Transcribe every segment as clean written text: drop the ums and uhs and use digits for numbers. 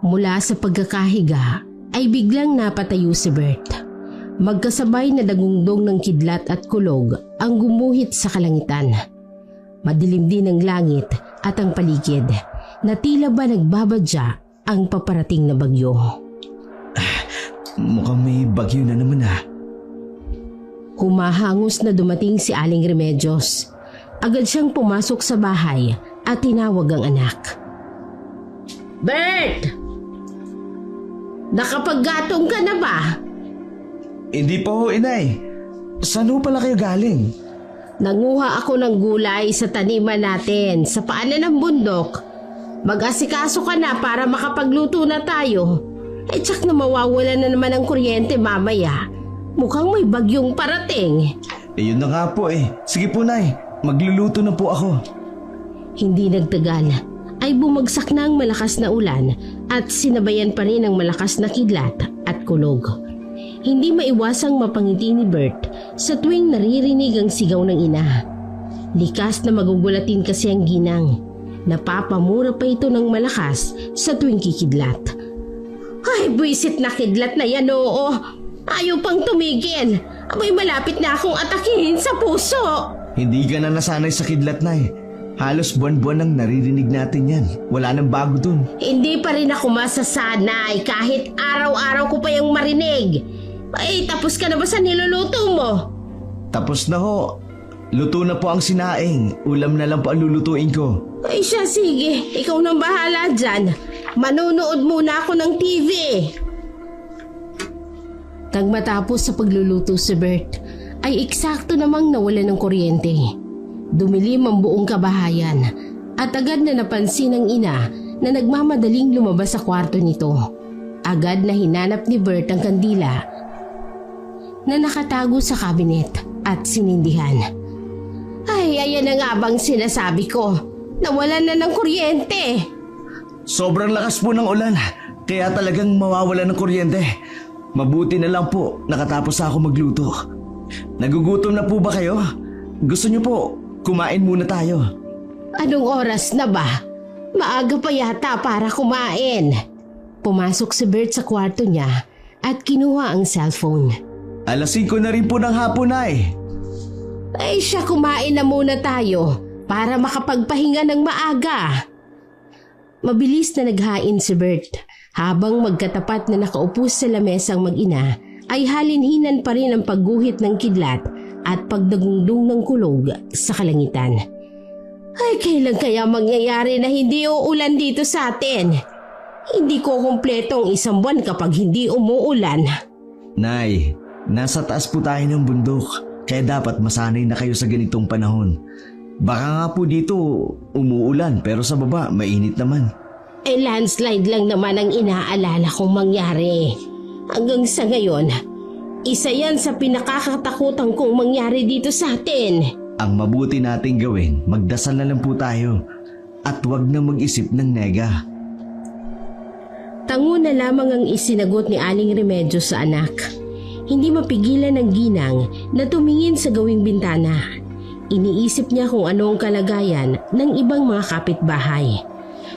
Mula sa pagkakahiga ay biglang napatayo si Bert. Magkasabay na dagungdong ng kidlat at kulog ang gumuhit sa kalangitan. Madilim din ang langit at ang paligid na tila ba nagbabadya ang paparating na bagyo. Mukhang may bagyo na naman Humahangos na dumating si Aling Remedios. Agad siyang pumasok sa bahay at tinawag ang anak. Bert! Nakapaggatong ka na ba? Hindi pa ho, inay. Saan ho pala kayo galing? Nanguha ako ng gulay sa taniman natin sa paanan ng bundok. Mag-asikaso ka na para makapagluto na tayo. Tsak na mawawala na naman ang kuryente mamaya. Mukhang may bagyong parating. Yun na nga po Sige po, nay. Magluluto na po ako. Hindi nagtagal ay bumagsak na ang malakas na ulan at sinabayan pa rin ang malakas na kidlat at kulog. Hindi maiwasang mapangiti ni Bert sa tuwing naririnig ang sigaw ng ina. Likas na magugulatin kasi ang ginang. Napapamura pa ito ng malakas sa tuwing kikidlat. Ay, buwisit na kidlat na yan, oo. Ayaw pang tumigil. Abay, malapit na akong atakihin sa puso. Hindi ka na nasanay sa kidlat, nay. Halos buwan-buwan nang naririnig natin yan. Wala nang bago dun. Hindi pa rin ako masasanay kahit araw-araw ko pa yung marinig. Ay, tapos ka na ba sa niluluto mo? Tapos na ho. Luto na po ang sinaing. Ulam na lang po ang lulutuin ko. Ay siya, sige. Ikaw nang bahala dyan. Manonood muna ako ng TV. Nang matapos sa pagluluto si Bert, ay eksakto namang nawala ng kuryente. Dumilim ang buong kabahayan at agad na napansin ng ina na nagmamadaling lumabas sa kwarto nito. Agad na hinanap ni Bert ang kandila na nakatago sa kabinet at sinindihan. Ay, ayan na nga bang sinasabi ko. Nawalan na ng kuryente. Sobrang lakas po ng ulan, kaya talagang mawawala ng kuryente. Mabuti na lang po, nakatapos ako magluto. Nagugutom na po ba kayo? Gusto niyo po, kumain muna tayo. Anong oras na ba? Maaga pa yata para kumain. Pumasok si Bert sa kwarto niya at kinuha ang cellphone. 5:00 na rin po ng hapon, ay. Ay siya, kumain na muna tayo para makapagpahinga ng maaga. Mabilis na naghain si Bert. Habang magkatapat na nakaupo sa lamesang mag-ina, ay halinhinan pa rin ang pagguhit ng kidlat at pagdagundong ng kulog sa kalangitan. Ay, kailan kaya mangyayari na hindi uulan dito sa atin? Hindi ko kumpletong 1 buwan kapag hindi umuulan. Nay, nasa taas po tayo ng bundok, kaya dapat masanay na kayo sa ganitong panahon. Baka nga po dito umuulan pero sa baba mainit naman. Landslide lang naman ang inaalala kong mangyari. Hanggang sa ngayon, isa yan sa pinakakatakutan kong mangyari dito sa atin. Ang mabuti nating gawin, magdasal na lang po tayo at huwag na mag-isip ng nega. Tango na lamang ang isinagot ni Aling Remedios sa anak. Hindi mapigilan ng ginang na tumingin sa gawing bintana. Iniisip niya kung ano ang kalagayan ng ibang mga kapitbahay.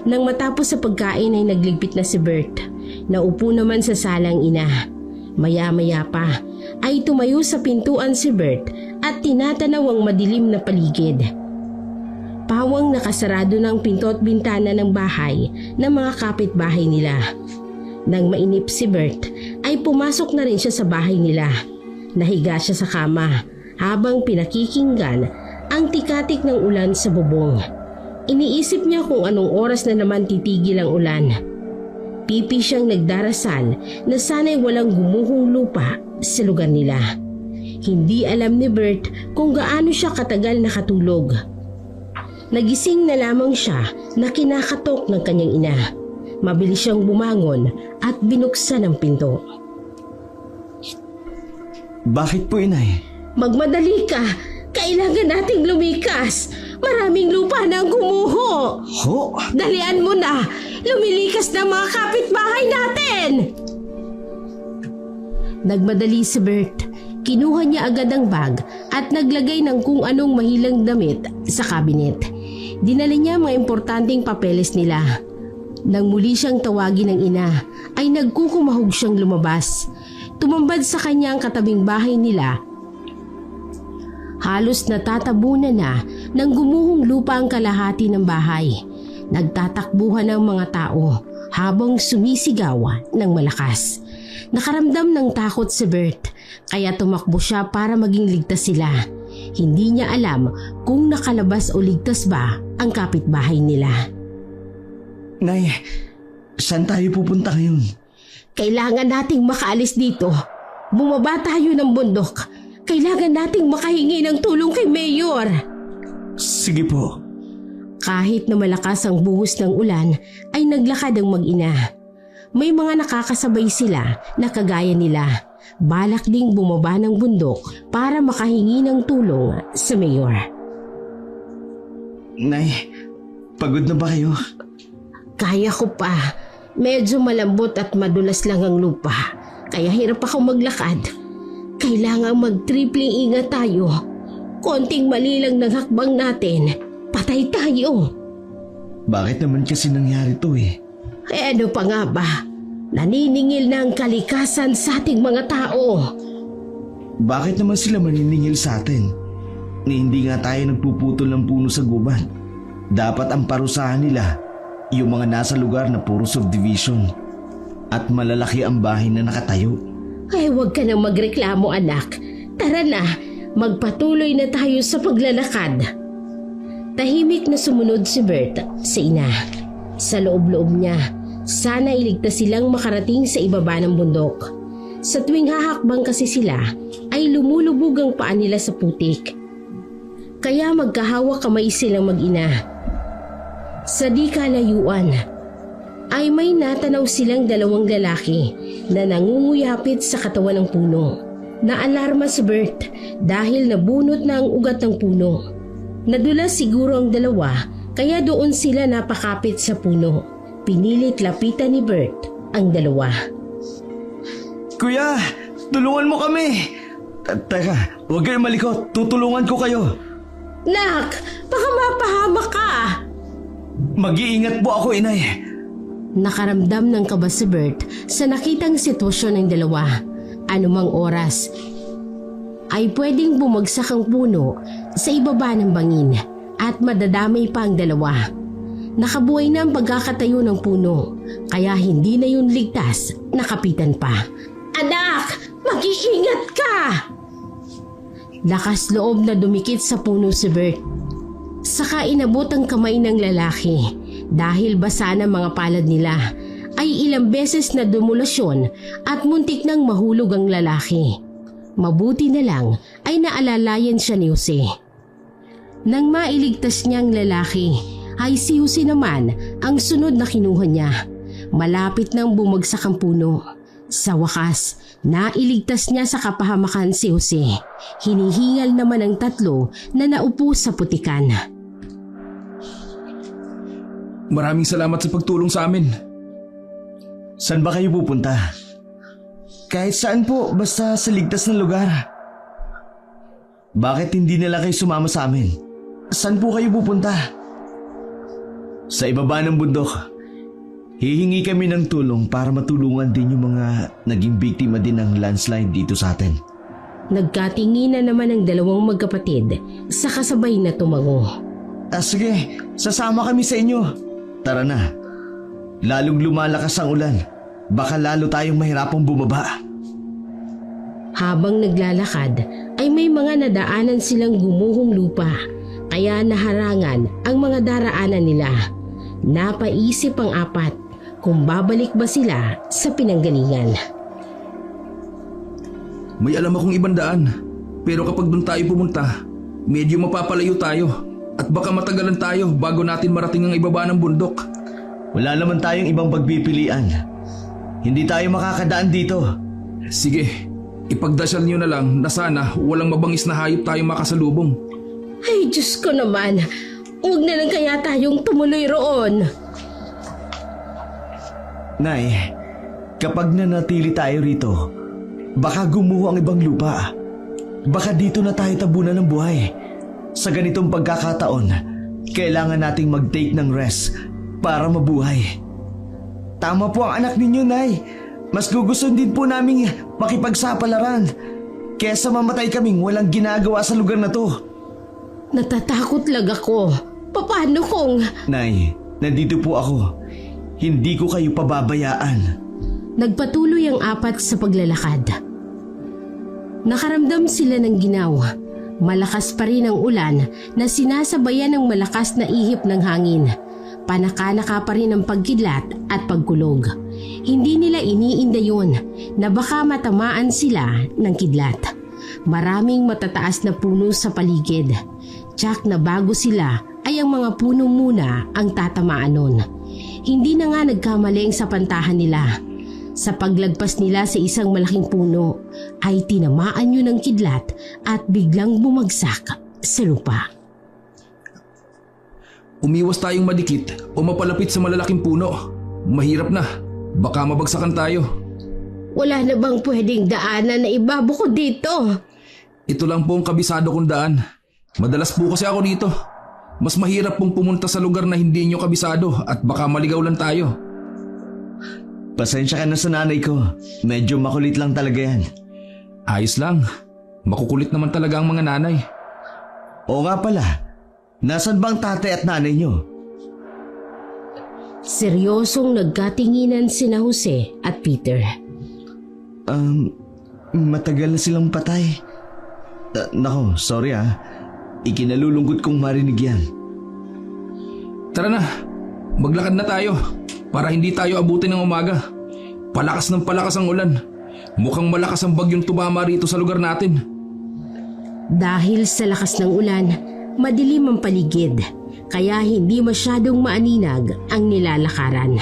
Nang matapos sa pagkain ay nagligpit na si Bert. Naupo naman sa salang ina. Maya-maya pa ay tumayo sa pintuan si Bert at tinatanaw ang madilim na paligid. Pawang nakasarado ng pinto at bintana ng bahay ng mga kapitbahay nila. Nang mainip si Bert ay pumasok na rin siya sa bahay nila. Nahiga siya sa kama habang pinakikinggan ang tikatik ng ulan sa bubong. Iniisip niya kung anong oras na naman titigil ang ulan. Pipi siyang nagdarasal na sana'y walang gumuhong lupa sa lugar nila. Hindi alam ni Bert kung gaano siya katagal nakatulog. Nagising na lamang siya na kinakatok ng kanyang ina. Mabilis siyang bumangon at binuksan ang pinto. Bakit po, inay? Magmadali ka! Kailangan nating lumikas! Maraming lupa na ang gumuho! Ho? Dalian mo na! Lumilikas na mga kapitbahay natin! Nagmadali si Bert. Kinuha niya agad ang bag at naglagay ng kung anong mahilang damit sa kabinet. Dinala niya mga importanteng papeles nila. Nang muli siyang tawagin ng ina, ay nagkukumahog siyang lumabas. Tumambad sa kanya ang katabing bahay nila. Halos natatabunan na nang gumuhong lupa ang kalahati ng bahay. Nagtatakbuhan ang mga tao habang sumisigaw ng malakas. Nakaramdam ng takot si Bert, kaya tumakbo siya para maging ligtas sila. Hindi niya alam kung nakalabas o ligtas ba ang kapitbahay nila. Nay, saan tayo pupunta ngayon? Kailangan nating makaalis dito. Bumaba tayo ng bundok. Kailangan nating makahingi ng tulong kay Mayor. Sige po. Kahit na malakas ang buhos ng ulan, ay naglakad ang mag-ina. May mga nakakasabay sila na kagaya nila. Balak ding bumaba ng bundok para makahingi ng tulong sa Mayor. Nay, pagod na ba kayo? Kaya ko pa. Medyo malambot at madulas lang ang lupa. Kaya hirap ako maglakad. Kailangan mag-tripling ingat tayo. Konting mali lang ng hakbang natin. Patay tayo. Bakit naman kasi nangyari to eh? Eh ano pa nga ba? Naniningil na ang kalikasan sa ating mga tao. Bakit naman sila maniningil sa atin? Ni hindi nga tayo nagpuputol ng puno sa gubat. Dapat ang parusahan nila yung mga nasa lugar na puro subdivision at malalaki ang bahay na nakatayo. Ay huwag ka nang magreklamo anak. Tara na, magpatuloy na tayo sa paglalakad. Tahimik na sumunod si Bert sa ina. Sa loob-loob niya, sana iligtas silang makarating sa ibaba ng bundok. Sa tuwing hahakbang kasi sila, ay lumulubog ang paa nila sa putik. Kaya magkahawak kamay silang mag-ina. Sa di kalayuan, ay may natanaw silang dalawang lalaki na nangunguyapit sa katawan ng puno. Naalarma si Bert dahil nabunot na ang ugat ng puno. Nadulas siguro ang dalawa kaya doon sila napakapit sa puno. Pinilit lapitan ni Bert ang dalawa. Kuya, tulungan mo kami! Teka, huwag kayong malikot. Tutulungan ko kayo. Nak, baka mapahamak ka! Mag-iingat po ako, inay. Nakaramdam ng kaba si Bert sa nakitang sitwasyon ng dalawa. Anumang oras ay pwedeng bumagsak ang puno sa ibaba ng bangin at madadamay pa ang dalawa. Nakabuhay na ang pagkakatayo ng puno kaya hindi na yun ligtas, nakapitan pa. Anak, mag-iingat ka! Lakas loob na dumikit sa puno si Bert. Saka inabot ang kamay ng lalaki dahil basa ng mga palad nila ay ilang beses na dumulasyon at muntik nang mahulog ang lalaki. Mabuti na lang ay naalalayan siya ni Jose. Nang mailigtas niya ang lalaki ay si Jose naman ang sunod na kinuha niya. Malapit nang bumagsak ang puno. Sa wakas, nailigtas niya sa kapahamakan si Jose. Hinihingal naman ang tatlo na naupo sa putikan. Maraming salamat sa pagtulong sa amin. Saan ba kayo pupunta? Kahit saan po, basta sa ligtas na lugar. Bakit hindi nila kayo sumama sa amin? Saan po kayo pupunta? Sa ibaba ng bundok. Hihingi kami ng tulong para matulungan din yung mga naging biktima din ng landslide dito sa atin. Nagkatinginan naman ang dalawang magkapatid sa kasabay na tumango. Sige, sasama kami sa inyo. Tara na. Lalong lumalakas ang ulan. Baka lalo tayong mahirapang bumaba. Habang naglalakad ay may mga nadaanan silang gumuhong lupa kaya naharangan ang mga daraanan nila. Napaisip ang apat kung babalik ba sila sa pinanggalingan. May alam akong ibang daan, pero kapag doon tayo pumunta, medyo mapapalayo tayo at baka matagalan tayo bago natin marating ang ibaba ng bundok. Wala naman tayong ibang pagpipilian. Hindi tayo makakadaan dito. Sige, ipagdasal niyo na lang na sana walang mabangis na hayop tayong makasalubong. Ay Diyos ko naman, huwag na lang kaya tayong tumuloy roon. Nay, kapag nanatili tayo rito, baka gumuho ang ibang lupa. Baka dito na tayo tabunan ng buhay. Sa ganitong pagkakataon, kailangan nating mag-take ng rest para mabuhay. Tama po ang anak ninyo, Nay. Mas gugustuhin din po namin makipagsapalaran kesa mamatay kaming walang ginagawa sa lugar na to. Natatakot lang ako. Paano kung... Nay, nandito po ako. Hindi ko kayo pababayaan. Nagpatuloy ang apat sa paglalakad. Nakaramdam sila ng ginaw. Malakas pa rin ang ulan na sinasabayan ng malakas na ihip ng hangin. Panaka-naka pa rin ang pagkidlat at pagkulog. Hindi nila iniinda yun na baka matamaan sila ng kidlat. Maraming matataas na puno sa paligid. Tsak na bago sila ay ang mga puno muna ang tatamaan nun. Hindi na nga nagkamali ang sapantahan nila. Sa paglagpas nila sa isang malaking puno ay tinamaan yun ng kidlat at biglang bumagsak sa lupa. Umiwas tayong madikit o mapalapit sa malalaking puno. Mahirap na. Baka mabagsakan tayo. Wala na bang pwedeng daanan na ibabukod dito? Ito lang po ang kabisado kong daan. Madalas po kasi ako dito. Mas mahirap pong pumunta sa lugar na hindi nyo kabisado at baka maligaw lang tayo. Pasensya ka na sa nanay ko. Medyo makulit lang talaga yan. Ayos lang. Makukulit naman talaga ang mga nanay. Oo nga pala. Nasaan bang tatay at nanay nyo? Seryosong nagkatinginan sina Jose at Peter. Matagal na silang patay. Nako, sorry ah. Ikinalulungkot kong marinig yan. Tara na. Maglakad na tayo. Para hindi tayo abutin ng umaga. Palakas ng palakas ang ulan. Mukhang malakas ang bagyong tumama rito sa lugar natin. Dahil sa lakas ng ulan, madilim ang paligid. Kaya hindi masyadong maaninag ang nilalakaran.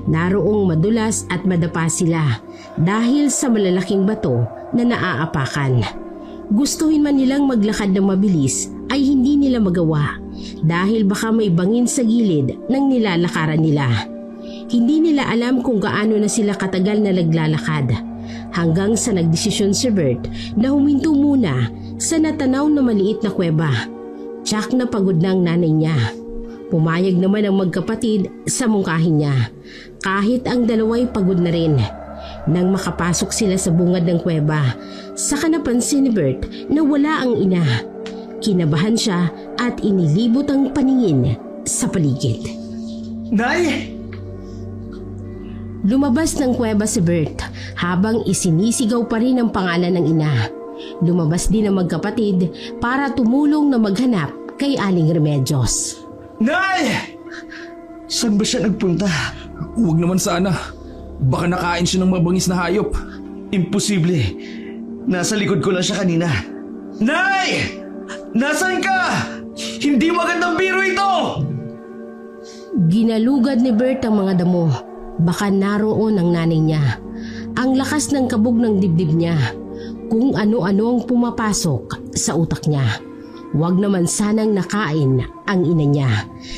Naroong madulas at madapa sila dahil sa malalaking bato na naaapakan. Gustuhin man nilang maglakad ng mabilis ay hindi nila magawa dahil baka may bangin sa gilid ng nilalakaran nila. Hindi nila alam kung gaano na sila katagal na naglalakad hanggang sa nagdesisyon si Bert na huminto muna sa natanaw na maliit na kuweba. Tsak na pagod na ang nanay niya. Pumayag naman ang magkapatid sa mungkahin niya kahit ang dalaway pagod na rin. Nang makapasok sila sa bungad ng kuweba, saka napansin ni Bert na wala ang ina. Kinabahan siya at inilibot ang paningin sa paligid. Nay! Lumabas ng kuweba si Bert habang isinisigaw pa rin ang pangalan ng ina. Lumabas din ang magkapatid para tumulong na maghanap kay Aling Remedios. Nay! Saan ba siya nagpunta? Huwag naman sana. Baka nakain siya ng mabangis na hayop. Imposible. Nasa likod ko lang siya kanina. Nay! Nasaan ka? Hindi magandang biro ito! Ginalugad ni Bert ang mga damo. Baka naroon ang nanay niya. Ang lakas ng kabog ng dibdib niya. Kung ano-ano ang pumapasok sa utak niya. Huwag naman sanang nakain ang ina niya.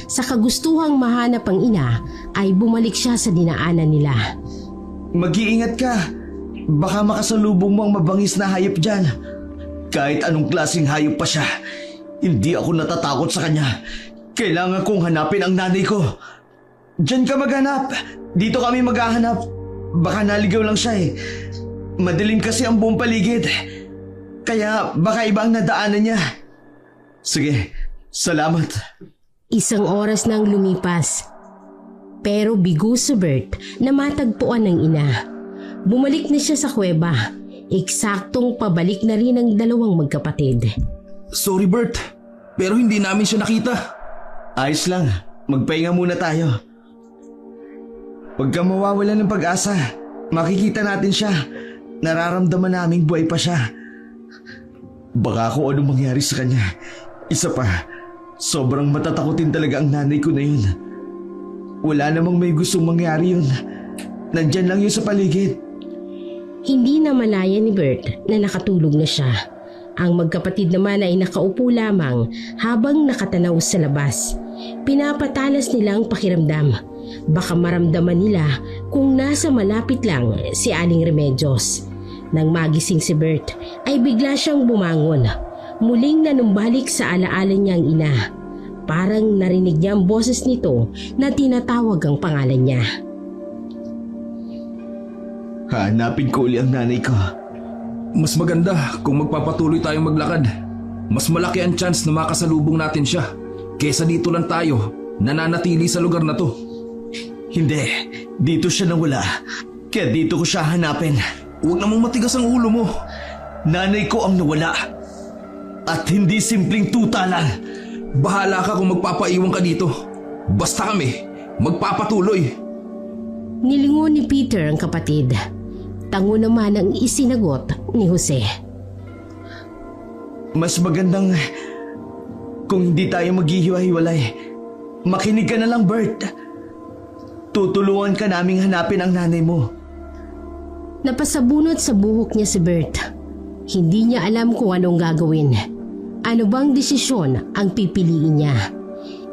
Sa kagustuhang mahanap ang ina ay bumalik siya sa dinaanan nila. Mag-iingat ka. Baka makasalubong mo ang mabangis na hayop dyan. Kahit anong klaseng hayop pa siya, hindi ako natatakot sa kanya. Kailangan kong hanapin ang nanay ko. Diyan ka maghanap. Dito kami maghahanap. Baka naligaw lang siya eh. Madilim kasi ang buong paligid. Kaya baka iba ang nadaanan niya. Sige, salamat. Isang oras nang lumipas. Pero bigo si Bert na matagpuan ng ina. Bumalik na siya sa kuweba. Eksaktong pabalik na rin ang dalawang magkapatid. Sorry Bert, pero hindi namin siya nakita. Ayos lang, magpahinga muna tayo. Huwag kang mawawala ng pag-asa. Makikita natin siya. Nararamdaman naming buhay pa siya. Baka kung anong mangyari sa kanya. Isa pa, sobrang matatakotin talaga ang nanay ko na yun. Wala namang may gustong mangyari yun. Nandyan lang yun sa paligid. Hindi na malaya ni Bert na nakatulog na siya. Ang magkapatid naman ay nakaupo lamang habang nakatanaw sa labas. Pinapatalas nila ang pakiramdam. Baka maramdaman nila kung nasa malapit lang si Aling Remedios. Nang magising si Bert ay bigla siyang bumangon. Muling nanumbalik sa alaala niya ang ina. Parang narinig niya ang boses nito na tinatawag ang pangalan niya. Hanapin ko uli ang nanay ko. Mas maganda kung magpapatuloy tayong maglakad. Mas malaki ang chance na makasalubong natin siya kesa dito lang tayo nananatili sa lugar na to. Hindi, dito siya nawala. Kaya dito ko siya hanapin. Huwag namang matigas ang ulo mo. Nanay ko ang nawala. At hindi simpleng tuta lang. Bahala ka kung magpapaiwan ka dito. Basta kami, magpapatuloy. Nilingon ni Peter ang kapatid. Tango naman ang isinagot ni Jose. Mas magandang kung hindi tayo maghihiwa-hiwalay. Makinig ka na lang, Bert. Tutulungan ka naming hanapin ang nanay mo. Napasabunot sa buhok niya si Bert. Hindi niya alam kung anong gagawin. Ano bang desisyon ang pipiliin niya?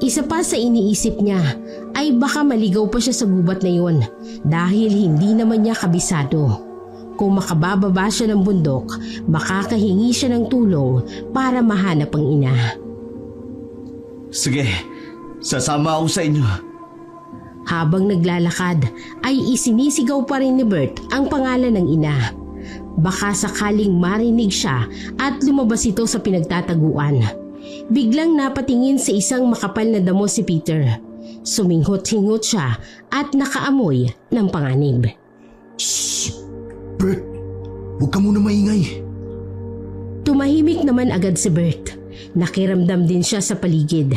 Isa pa sa iniisip niya ay baka maligaw pa siya sa gubat na yun dahil hindi naman niya kabisado. Kung makabababa siya ng bundok, makakahingi siya ng tulong para mahanap ang ina. Sige, sasama ako sa inyo. Habang naglalakad ay isinisigaw pa rin ni Bert ang pangalan ng ina. Baka sakaling marinig siya at lumabas ito sa pinagtataguan. Biglang napatingin sa isang makapal na damo si Peter. Suminghot-hingot siya at nakaamoy ng panganib. Shh! Bert, huwag ka muna maingay. Tumahimik naman agad si Bert. Nakiramdam din siya sa paligid.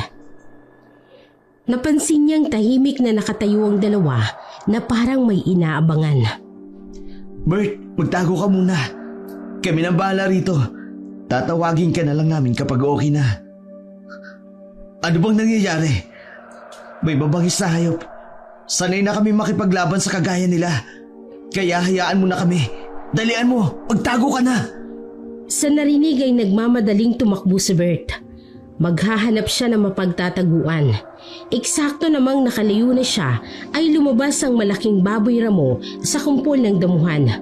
Napansin niyang tahimik na nakatayo ang dalawa na parang may inaabangan. Bert, magtago ka muna. Kami nang bahala rito. Tatawagin ka na lang namin kapag okay na. Ano bang nangyayari? May mabangis na hayop. Sanay na kami makipaglaban sa kagaya nila. Kaya hayaan mo na kami. Dalian mo, magtago ka na. Sa narinig ay nagmamadaling tumakbo si Bert. Maghahanap siya ng mapagtataguan. Eksakto namang nakalayo na siya ay lumabas ang malaking baboy ramo sa kumpol ng damuhan.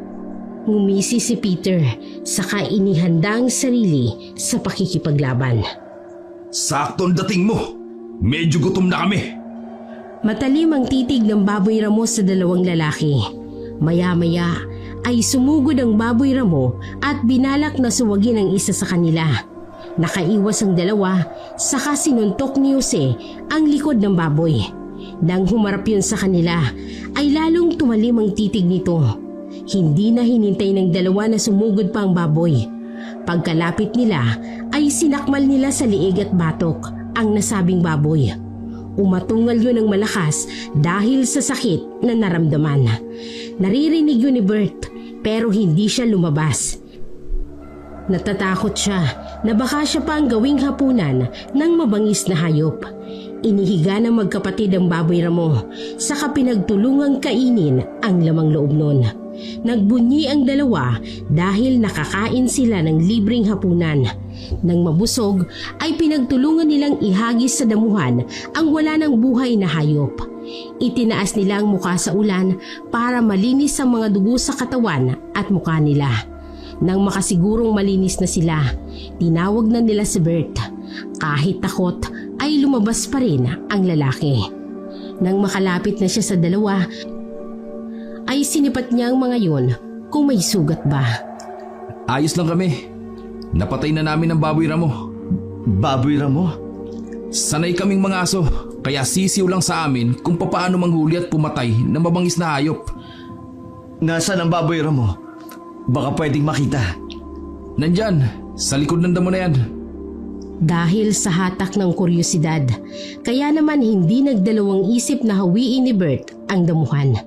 Ngumisi si Peter, saka inihanda ang sarili sa pakikipaglaban. Sakto ang dating mo. Medyo gutom na kami. Matalim ang titig ng baboy ramo sa dalawang lalaki. Maya-maya ay sumugod ang baboy ramo at binalak na suwagin ang isa sa kanila. Nakaiwas ang dalawa, saka sinuntok ni Jose ang likod ng baboy. Nang humarap yun sa kanila, ay lalong tumalim ang titig nito. Hindi na hinintay ng dalawa na sumugod pa ang baboy. Pagkalapit nila, ay sinakmal nila sa liig at batok ang nasabing baboy. Umatungal yun ng malakas dahil sa sakit na naramdaman. Naririnig yun ni Bert, pero hindi siya lumabas. Natatakot siya na baka siya pa ang gawing hapunan ng mabangis na hayop. Inihiga ng magkapatid ang baboy ramo, saka pinagtulungang kainin ang lamang loob nun. Nagbunyi ang dalawa dahil nakakain sila ng libreng hapunan. Nang mabusog ay pinagtulungan nilang ihagis sa damuhan ang wala ng buhay na hayop. Itinaas nila ang muka sa ulan para malinis ang mga dugo sa katawan at muka nila. Nang makasigurong malinis na sila, tinawag na nila si Bert. Kahit takot ay lumabas pa rin ang lalaki. Nang makalapit na siya sa dalawa, ay sinipat niya ang mga yon kung may sugat ba. Ayos lang kami. Napatay na namin ang baboy ramo. Baboy ramo? Sanay kaming mga aso, kaya sisiw lang sa amin kung papaano manghuli at pumatay ng mabangis na hayop. Nasaan ang baboy ramo? Baka pwedeng makita. Nandyan, sa likod ng damo na yan. Dahil sa hatak ng kuryosidad, kaya naman hindi nagdalawang isip na hawiin ni Bert ang damuhan.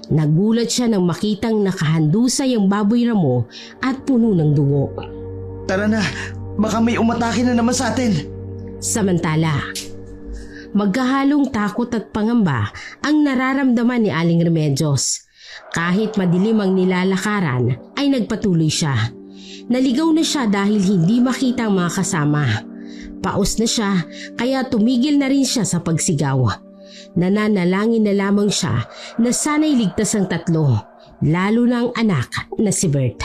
Nagulat siya nang makitang nakahandusay ang baboy ramo at puno ng dugo. Tara na, baka may umatake na naman sa atin. Samantala, magkahalong takot at pangamba ang nararamdaman ni Aling Remedios. Kahit madilim ang nilalakaran ay nagpatuloy siya. Naligaw na siya dahil hindi makita ang mga kasama. Paos na siya kaya tumigil na rin siya sa pagsigaw. Nananalangin na lamang siya na sana'y ligtas ang tatlo, lalo na ang anak na si Bert.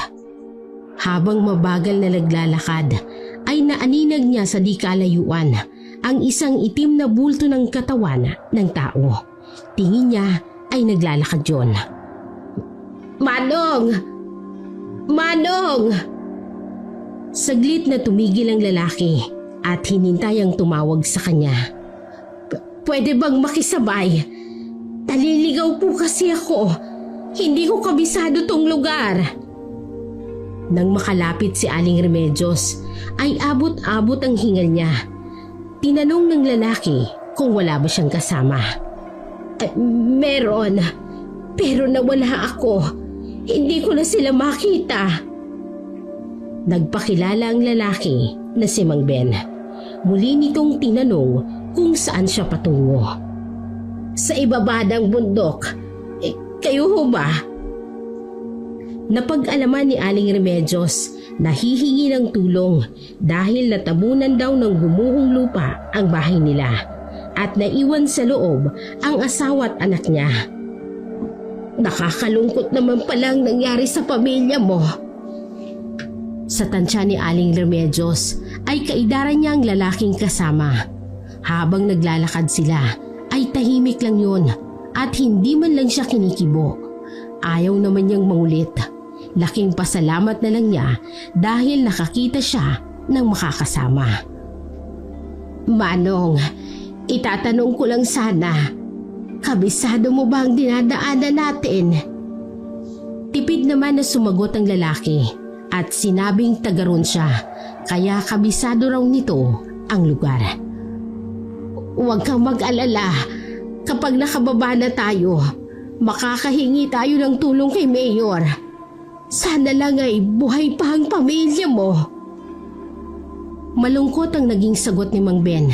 Habang mabagal na naglalakad, ay naaninag niya sa di kalayuan ang isang itim na bulto ng katawan ng tao. Tingin niya ay naglalakad yon. Manong! Manong! Saglit na tumigil ang lalaki at hinintay ang tumawag sa kanya. Pwede bang makisabay? Naliligaw po kasi ako. Hindi ko kabisado tong lugar. Nang makalapit si Aling Remedios, ay abot-abot ang hingal niya. Tinanong ng lalaki kung wala ba siyang kasama. Meron, pero nawala ako. Hindi ko na sila makita. Nagpakilala ang lalaki na si Mang Ben. Muli nitong tinanong kung saan siya patungo. Sa ibaba ng bundok. Kayo ho ba? Napag-alaman ni Aling Remedios na hihingi ng tulong dahil natabunan daw ng gumuhong lupa ang bahay nila at naiwan sa loob ang asawa at anak niya. Nakakalungkot naman palang nangyari sa pamilya mo. Sa tansya ni Aling Remedios ay kaidaran niya ang lalaking kasama. Habang naglalakad sila ay tahimik lang yun at hindi man lang siya kinikibo. Ayaw naman niyang mangulit. Laking pasalamat na lang niya dahil nakakita siya ng makakasama. Manong, itatanong ko lang sana, kabisado mo ba ang dinadaanan natin? Tipid naman na sumagot ang lalaki at sinabing tagaron siya, kaya kabisado raw nito ang lugar. Huwag kang mag-alala, kapag nakababa na tayo, makakahingi tayo ng tulong kay Mayor. Sana lang ay buhay pa ang pamilya mo. Malungkot ang naging sagot ni Mang Ben.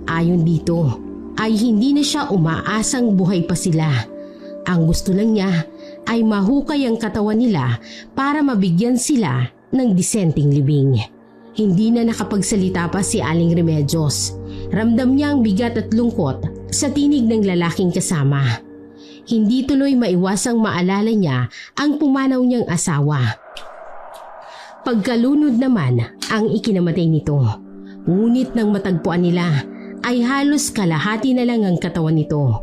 Ayon dito, ay hindi na siya umaasang buhay pa sila. Ang gusto lang niya ay mahukay ang katawan nila para mabigyan sila ng disenteng libing. Hindi na nakapagsalita pa si Aling Remedios. Ramdam niya ang bigat at lungkot sa tinig ng lalaking kasama. Hindi tuloy maiwasang maalala niya ang pumanaw niyang asawa. Pagkalunod naman ang ikinamatay nito. Ngunit nang matagpuan nila ay halos kalahati na lang ang katawan nito.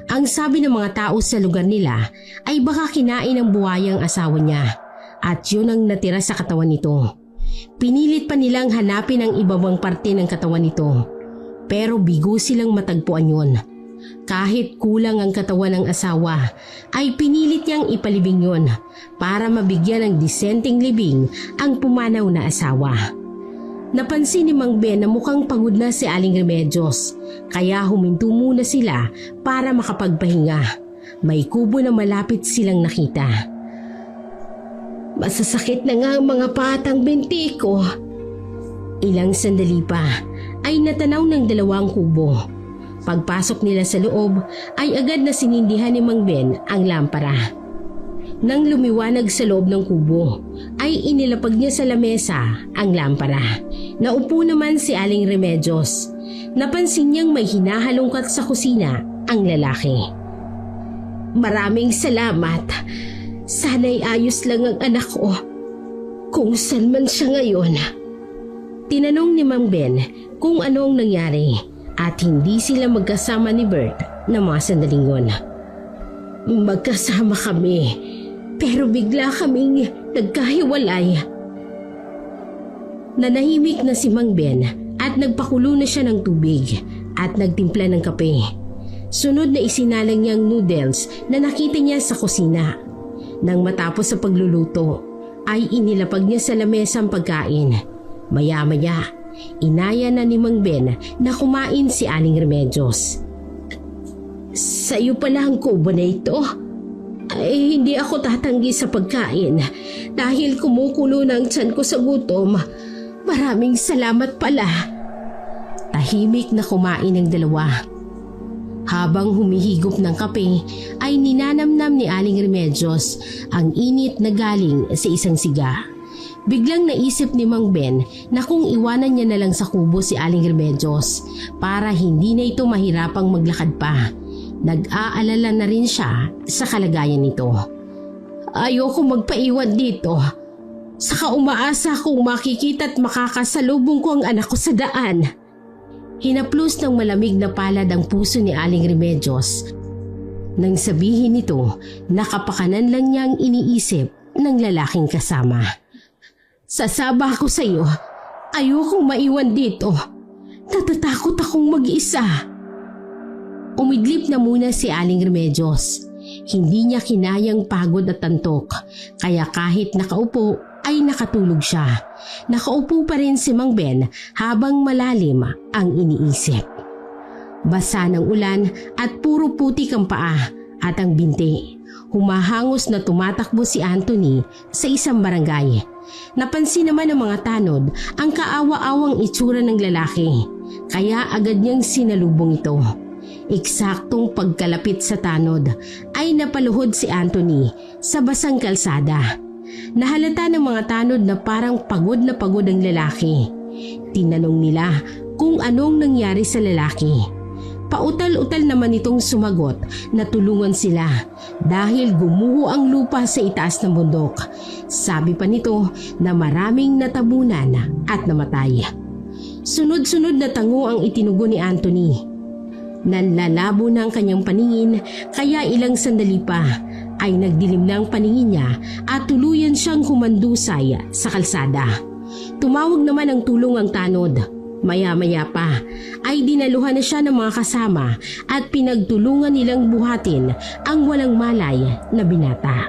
Ang sabi ng mga tao sa lugar nila ay baka kinain ng buhaya ang asawa niya at yun ang natira sa katawan nito. Pinilit pa nilang hanapin ang ibang parte ng katawan nito. Pero bigo silang matagpuan yun. Kahit kulang ang katawan ng asawa, ay pinilit niyang ipalibing yun para mabigyan ng disenteng libing ang pumanaw na asawa. Napansin ni Mang Ben na mukhang pagod na si Aling Remedios, kaya huminto muna sila para makapagpahinga. May kubo na malapit silang nakita. Masasakit na nga ang mga patang binti ko. Ilang sandali pa ay natanaw ng dalawang kubo. Pagpasok nila sa loob ay agad na sinindihan ni Mang Ben ang lampara. Nang lumiwanag sa loob ng kubo ay inilapag niya sa lamesa ang lampara. Naupo naman si Aling Remedios. Napansin niyang may hinahalungkat sa kusina ang lalaki. Maraming salamat. Sana'y ayos lang ang anak ko. Kung saan man siya ngayon. Tinanong ni Mang Ben kung ano ang nangyari at hindi sila magkasama ni Bert na mga sandaling yun. Magkasama kami pero bigla kaming nagkahiwalay. Nanahimik na si Mang Ben at nagpakulo na siya ng tubig at nagtimpla ng kape. Sunod na isinalang niya ang noodles na nakita niya sa kusina. Nang matapos sa pagluluto ay inilapag niya sa lamesa ang pagkain. Maya-maya, inaya na ni Mang Ben na kumain si Aling Remedios. Sa'yo pala ang kubo na ito? Ay, hindi ako tatanggi sa pagkain dahil kumukulo na ang tiyan ko sa gutom. Maraming salamat pala. Tahimik na kumain ang dalawa. Habang humihigop ng kape ay ninanamnam ni Aling Remedios ang init na galing sa isang siga. Biglang naisip ni Mang Ben na kung iwanan niya na lang sa kubo si Aling Remedios para hindi na ito mahirapang maglakad pa. Nag-aalala na rin siya sa kalagayan nito. Ayoko magpaiwan dito. Saka umaasa kung makikita at makakasalubong ko ang anak ko sa daan. Hinaplos ng malamig na palad ang puso ni Aling Remedios Nang sabihin nito, nakapakanan lang niya ang iniisip ng lalaking kasama. Sasaba ako sa iyo. Ayokong maiwan dito. Natatakot akong mag-isa. Umidlip na muna si Aling Remedios. Hindi niya kinayang pagod at antok, kaya kahit nakaupo ay nakatulog siya. Nakaupo pa rin si Mang Ben habang malalim ang iniisip. Basa ng ulan at puro putik ang paa at ang binti. Humahangos na tumatakbo si Anthony sa isang barangay. Napansin naman ng mga tanod ang kaawa-awang itsura ng lalaki, kaya agad niyang sinalubong ito. Eksaktong pagkalapit sa tanod ay napaluhod si Anthony sa basang kalsada. Nahalata ng mga tanod na parang pagod na pagod ang lalaki. Tinanong nila kung anong nangyari sa lalaki. Pautal-utal naman itong sumagot na tulungan sila dahil gumuho ang lupa sa itaas ng bundok. Sabi pa nito na maraming natabunan at namatay. Sunod-sunod na tango ang itinugo ni Anthony. Nanlalabo na ang kanyang paningin, kaya ilang sandali pa ay nagdilim na ang paningin niya at tuluyan siyang humandusay sa kalsada. Tumawag naman ng tulong ang tanod. Maya-maya pa ay dinaluhan na siya ng mga kasama at pinagtulungan nilang buhatin ang walang malay na binata.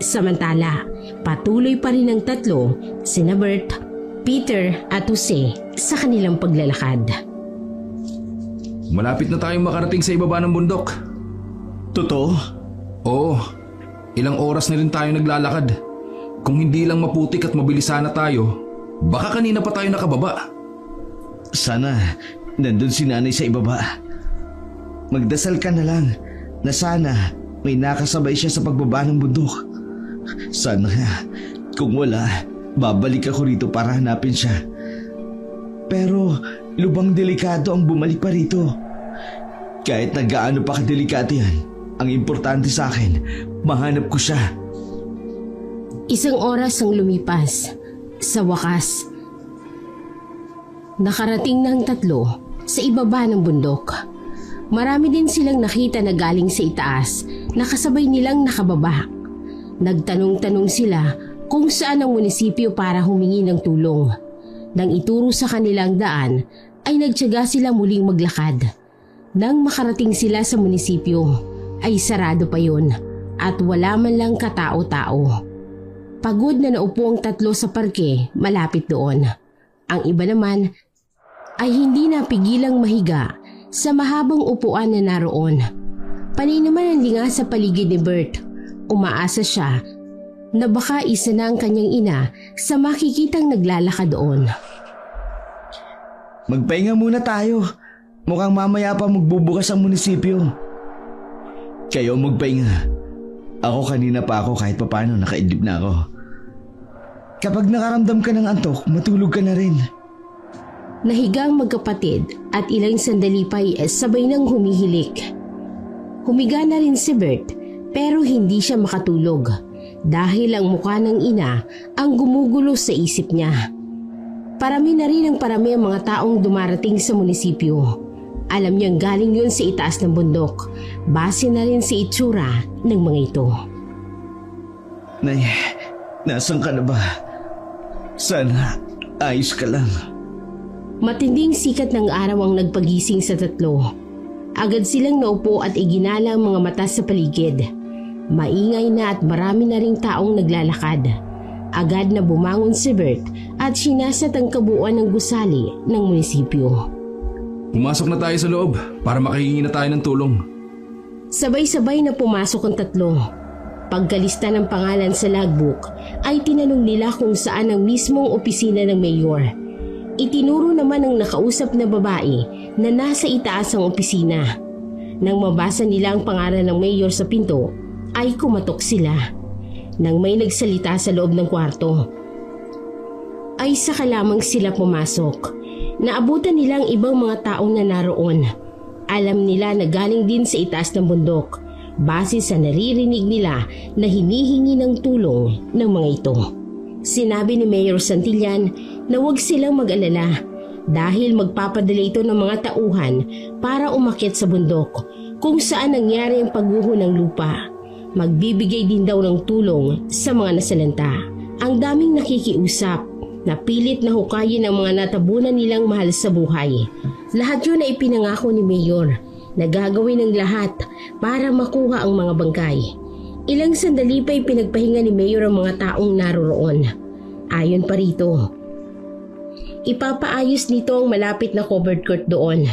Samantala, patuloy pa rin ang tatlo, sina Bert, Peter at Jose sa kanilang paglalakad. Malapit na tayong makarating sa ibaba ng bundok. Totoo? Oo, ilang oras na rin tayo naglalakad. Kung hindi lang maputik at mabilis sana tayo, baka kanina pa tayo nakababa. Sana nandun si nanay sa ibaba. Magdasal ka na lang na sana may nakasabay siya sa pagbaba ng bundok. Sana kung wala, babalik ako rito para hanapin siya. Pero lubang delikado ang bumalik pa rito. Kahit na gaano pa kadelikado yan, ang importante sa akin, mahanap ko siya. Isang oras ang lumipas. Sa wakas, nakarating na ang tatlo sa ibaba ng bundok. Marami din silang nakita na galing sa itaas na kasabay nilang nakababa. Nagtanong-tanong sila kung saan ang munisipyo para humingi ng tulong. Nang ituro sa kanilang daan, ay nagtiyaga sila muling maglakad. Nang makarating sila sa munisipyo, ay sarado pa yun at wala man lang katao-tao. Pagod na naupo ang tatlo sa parke malapit doon. Ang iba naman ay hindi napigilang mahiga sa mahabang upuan na naroon. Panay naman ang linga sa paligid ni Bert. Umaasa siya na baka isa na ang kanyang ina sa makikitang naglalakad doon. Magpahinga muna tayo. Mukhang mamaya pa magbubukas ang munisipyo. Kayo magpahinga. Ako kanina pa ako kahit papano nakaidlip na ako. Kapag nakaramdam ka ng antok, matulog ka na rin. Nahigang magkapatid at ilang sandali pa ay sabay nang humihilik. Humiga na rin si Bert pero hindi siya makatulog dahil ang mukha ng ina ang gumugulo sa isip niya. Parami na rin ang parami ang mga taong dumarating sa munisipyo. Alam niyang galing yun sa itaas ng bundok. Base na rin sa itsura ng mga ito. Nay, nasan ka na ba? Sana ayos ka lang. Matinding sikat ng araw ang nagpagising sa tatlo. Agad silang naupo at iginala ang mga mata sa paligid. Maingay na at marami na ring taong naglalakad. Agad na bumangon si Bert at sinasat ang kabuuan ng gusali ng munisipyo. Pumasok na tayo sa loob para makahingi na tayo ng tulong. Sabay-sabay na pumasok ang tatlo. Pagkalista ng pangalan sa logbook ay tinanong nila kung saan ang mismong opisina ng mayor. Itinuro naman ng nakausap na babae na nasa itaas ang opisina. Nang mabasa nila ang pangalan ng mayor sa pinto, ay kumatok sila. Nang may nagsalita sa loob ng kwarto, ay saka lamang sila pumasok. Naabutan nila ang ibang mga taong na naroon. Alam nila na galing din sa itaas ng bundok, base sa naririnig nila na hinihingi ng tulong ng mga ito. Sinabi ni Mayor Santillan na huwag silang mag-alala dahil magpapadala ito ng mga tauhan para umakyat sa bundok kung saan nangyari ang pagguho ng lupa. Magbibigay din daw ng tulong sa mga nasalanta. Ang daming nakikiusap, napilit na hukayin ang mga natabunan nilang mahal sa buhay. Lahat yun ay ipinangako ni Mayor na gagawin ng lahat para makuha ang mga bangkay. Ilang sandali pa pinagpahinga ni Mayor ang mga taong naroroon. Ayon pa rito, ipapaayos nito ang malapit na covered court doon.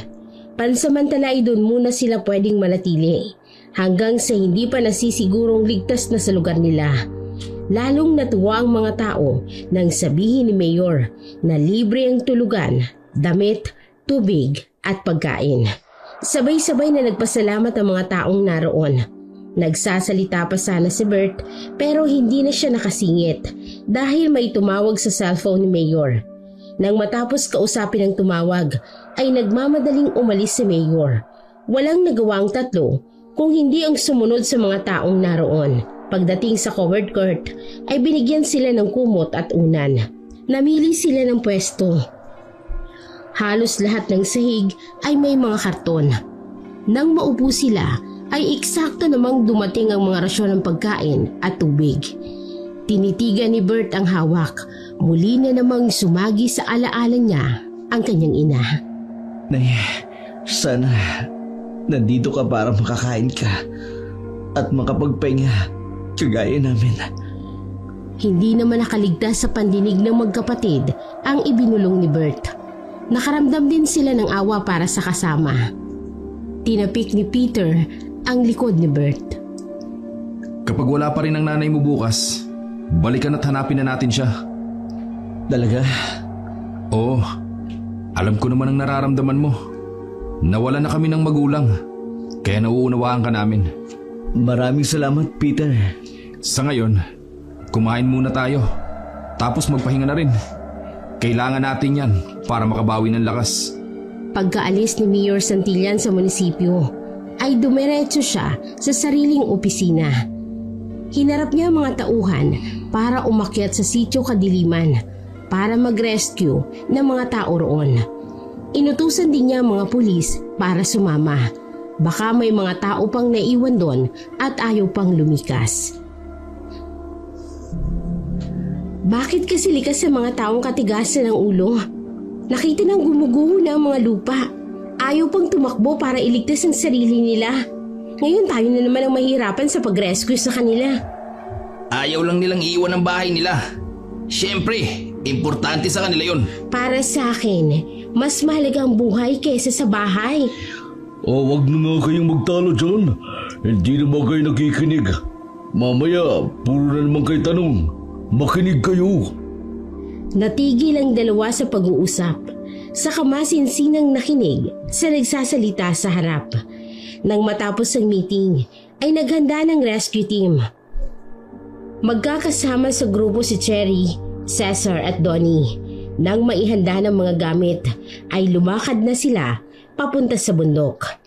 Pansamantala ay doon muna sila pwedeng manatili hanggang sa hindi pa nasisigurong ligtas na sa lugar nila. Lalong natuwa ang mga tao nang sabihin ni Mayor na libre ang tulugan, damit, tubig at pagkain. Sabay-sabay na nagpasalamat ang mga taong naroon. Nagsasalita pa sana si Bert pero hindi na siya nakasingit dahil may tumawag sa cellphone ni Mayor. Nang matapos kausapin ang tumawag ay nagmamadaling umalis si Mayor. Walang nagawa ang tatlo kung hindi ang sumunod sa mga taong naroon. Pagdating sa covered court ay binigyan sila ng kumot at unan. Namili sila ng pwesto. Halos lahat ng sahig ay may mga karton. Nang maupo sila ay eksakto namang dumating ang mga rasyon ng pagkain at tubig. Tinitigan ni Bert ang hawak. Muli na namang sumagi sa alaala niya ang kanyang ina. Nay, sana nandito ka para makakain ka at makapagpahinga kagaya namin. Hindi naman nakaligtas sa pandinig ng magkapatid ang ibinulong ni Bert. Nakaramdam din sila ng awa para sa kasama. Tinapik ni Peter ang likod ni Bert. Kapag wala pa rin ang nanay mo bukas, balikan at hanapin na natin siya. Talaga? Oo, alam ko naman ang nararamdaman mo. Nawala na kami ng magulang, kaya nauunawaan ka namin. Maraming salamat, Peter. Sa ngayon, kumain muna tayo, tapos magpahinga na rin. Kailangan natin yan para makabawi ng lakas. Pagkaalis ni Mayor Santillan sa munisipyo, ay dumiretso siya sa sariling opisina. Hinarap niya ang mga tauhan para umakyat sa sitio Kadiliman para mag-rescue ng mga tao roon. Inutusan din niya ang mga pulis para sumama. Baka may mga tao pang naiwan doon at ayaw pang lumikas. Bakit kasi likas sa mga taong katigasan ng ulo? Nakita nang gumuguho na ang mga lupa. Ayaw pang tumakbo para iligtas ang sarili nila. Ngayon tayo na naman ang mahirapan sa pag-rescue sa kanila. Ayaw lang nilang iiwan ang bahay nila. Siyempre, importante sa kanila yun. Para sa akin, mas mahalaga ang buhay kaysa sa bahay. Wag na nga kayong magtalo dyan. Hindi naman kayo nakikinig. Mamaya, puro na naman kayo tanong. Makinig kayo. Natigil ang dalawa sa pag-uusap. Saka masinsinang nakinig sa nagsasalita sa harap. Nang matapos ang meeting, ay naghanda ng rescue team. Magkakasama sa grupo si Cherry, Cesar at Donnie. Nang maihanda ng mga gamit, ay lumakad na sila papunta sa bundok.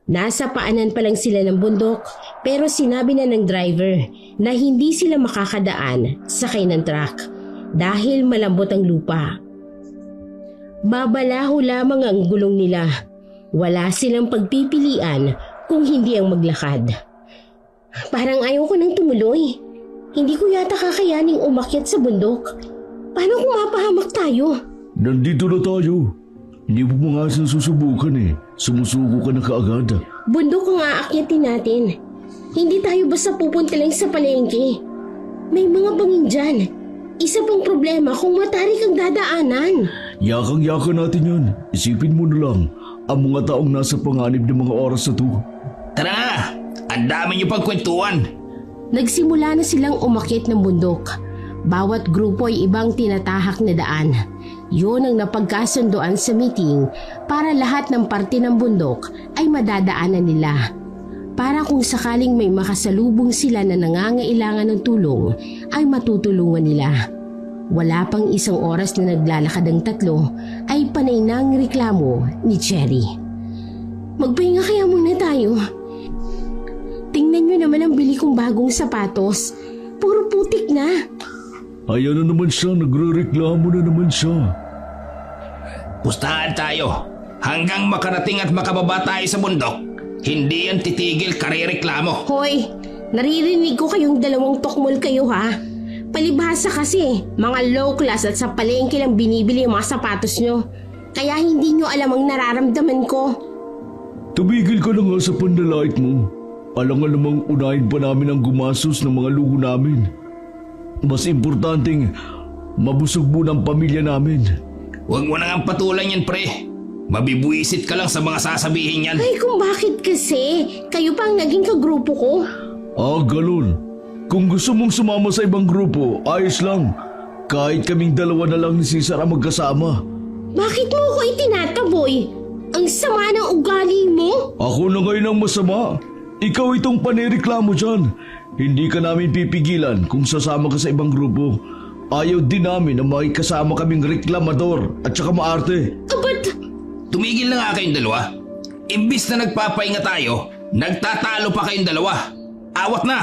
Nasa paanan pa lang sila ng bundok pero sinabi na ng driver na hindi sila makakadaan sakay ng truck dahil malambot ang lupa. Babalaho lamang ang gulong nila. Wala silang pagpipilian kung hindi ang maglakad. Parang ayaw ko nang tumuloy. Hindi ko yata kakayaning umakyat sa bundok. Paano kung mapahamak tayo? Nandito na tayo. Hindi mo nga susubukan eh. Sumusuko ka na kaagad. Bundok ang aakyatin natin. Hindi tayo basta pupunta lang sa palengke. May mga bangin dyan. Isa pang problema kung matarik ang dadaanan. Yakang-yaka natin yan. Isipin mo na lang ang mga taong nasa panganib ng mga oras na to. Tara na! Ang dami niyo pang kwentuhan! Nagsimula na silang umakyat ng bundok. Bawat grupo ay ibang tinatahak na daan. Yun ang napagkasundoan sa meeting para lahat ng parte ng bundok ay madadaanan nila. Para kung sakaling may makasalubong sila na nangangailangan ng tulong ay matutulungan nila. Wala pang isang oras na naglalakad ang tatlo ay panay ng reklamo ni Cherry. Magpahinga kaya muna tayo. Tingnan nyo naman ang bili kong bagong sapatos. Puro putik na. Ayan na naman siya, nagre-reklamo na naman siya. Pustahan tayo hanggang makarating at makababa tayo sa bundok. Hindi yan titigil karereklamo. Hoy, naririnig ko kayong dalawang tokmol kayo ha. Palibhasa kasi, mga low class at sa palengke lang binibili yung mga sapatos nyo. Kaya hindi nyo alam ang nararamdaman ko. Tumigil ka na nga sa panlalait mo. Alam nga namang unahin pa namin ang gumasos ng mga luho namin. Mas importanteng mabusog muna ang pamilya namin. Huwag mo nang patulan yan, pre. Mabibuisit ka lang sa mga sasabihin yan. Ay, kung bakit kasi? Kayo pa ang naging kagrupo ko. Ah, galon. Kung gusto mong sumama sa ibang grupo, ayos lang. Kahit kaming dalawa na lang ni Cesar ang magkasama. Bakit mo ako itinataboy? Ang sama ng ugali mo? Ako na ngayon ang masama. Ikaw itong panireklamo dyan. Hindi ka namin pipigilan kung sasama ka sa ibang grupo. Ayaw din namin na makikasama kaming reklamador at saka maarte. Ba't? Tumigil na nga kayong dalawa. Imbis na nagpapahinga tayo, nagtatalo pa kayong dalawa. Awat na!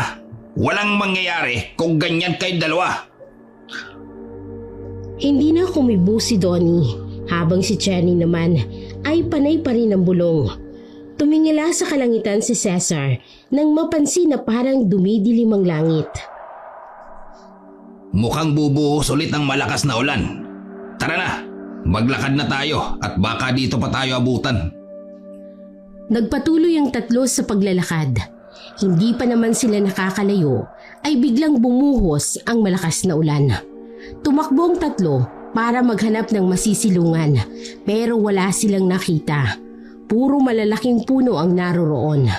Walang mangyayari kung ganyan kayong dalawa. Hindi na kumibo si Donnie, habang si Jenny naman ay panay pa rin ang bulong. Tumingala sa kalangitan si Cesar nang mapansin na parang dumidilim ang langit. Mukhang bubuhos ulit ang malakas na ulan. Tara na, maglakad na tayo at baka dito pa tayo abutan. Nagpatuloy ang tatlo sa paglalakad. Hindi pa naman sila nakakalayo ay biglang bumuhos ang malakas na ulan. Tumakbo ang tatlo para maghanap ng masisilungan pero wala silang nakita. Puro malalaking puno ang naroroon.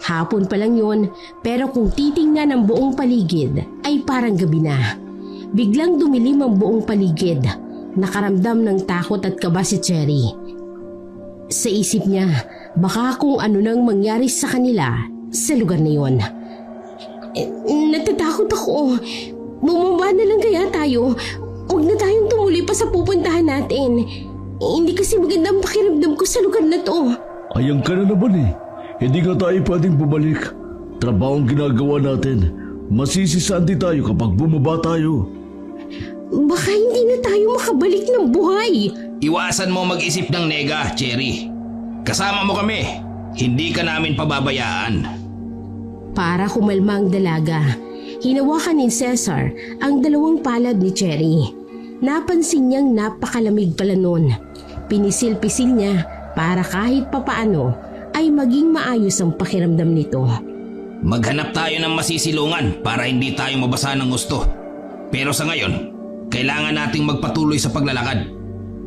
Hapon pa lang yun pero kung titingnan ang buong paligid ay parang gabi na. Biglang dumilim ang buong paligid. Nakaramdam ng takot at kaba si Cherry. Sa isip niya, baka kung ano nang mangyari sa kanila sa lugar na yun. Natatakot ako. Bumaba na lang kaya tayo. Huwag na tayong tumuloy pa sa pupuntahan natin. Hindi kasi magandang pakiramdam ko sa lugar na to. Ayang ka na naman eh. Hindi nga tayo pwedeng bumalik. Trabaho ang ginagawa natin. Masisisante tayo kapag bumaba tayo. Baka hindi na tayo makabalik ng buhay. Iwasan mo mag-isip ng nega, Cherry. Kasama mo kami. Hindi ka namin pababayaan. Para kumalma ang dalaga, hinawakan ni Cesar ang dalawang palad ni Cherry. Napansin niyang napakalamig pala nun. Pinisil-pisil niya para kahit papaano ay maging maayos ang pakiramdam nito. Maghanap tayo ng masisilungan para hindi tayo mabasa ng gusto. Pero sa ngayon, kailangan nating magpatuloy sa paglalakad.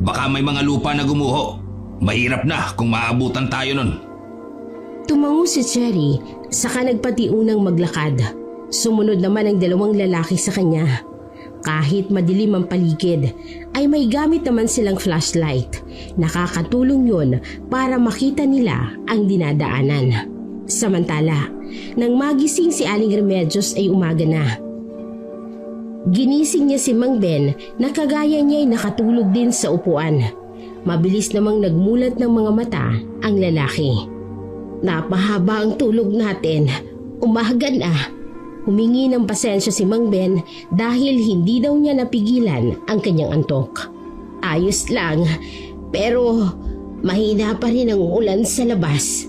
Baka may mga lupa na gumuho. Mahirap na kung maabutan tayo nun. Tumango si Cherry, saka nagpatiunang maglakad. Sumunod naman ang dalawang lalaki sa kanya. Kahit madilim ang paligid, ay may gamit naman silang flashlight. Nakakatulong yun para makita nila ang dinadaanan. Samantala, nang magising si Aling Remedios ay umaga na. Ginising niya si Mang Ben na kagaya niya ay nakatulog din sa upuan. Mabilis namang nagmulat ng mga mata ang lalaki. Napahaba ang tulog natin. Umaga na. Humingi ng pasensya si Mang Ben dahil hindi daw niya napigilan ang kanyang antok. Ayos lang, pero mahina pa rin ang ulan sa labas.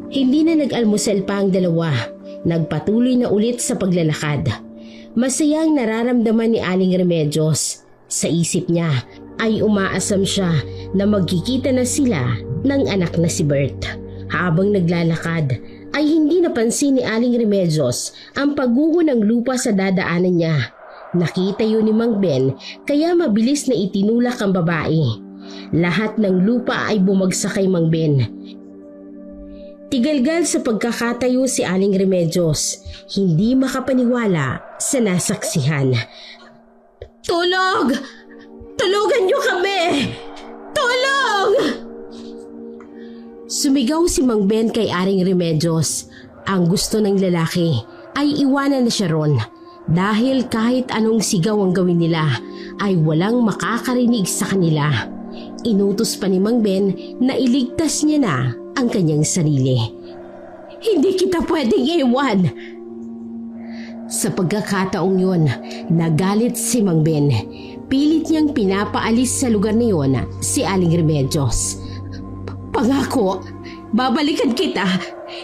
Hindi na nag-almusal pa ang dalawa. Nagpatuloy na ulit sa paglalakad. Masayang nararamdaman ni Aling Remedios. Sa isip niya ay umaasam siya na magkikita na sila ng anak na si Bert. Habang naglalakad ay hindi napansin ni Aling Remedios ang pagguho ng lupa sa dadaanan niya. Nakita yun ni Mang Ben kaya mabilis na itinulak ang babae. Lahat ng lupa ay bumagsak kay Mang Ben. Tigalgal sa pagkakatayo si Aling Remedios, hindi makapaniwala sa nasaksihan. Tulog! Tulugan niyo kami! Tulong! Sumigaw si Mang Ben kay Aling Remedios. Ang gusto ng lalaki ay iwanan na siya ron dahil kahit anong sigaw ang gawin nila ay walang makakarinig sa kanila. Inutos pa ni Mang Ben na iligtas niya na ang kanyang sarili. Hindi kita pwedeng iwan! Sa pagkakataong yun, nagalit si Mang Ben. Pilit niyang pinapaalis sa lugar na yun si Aling Remedios. Pangako, Babalikan kita.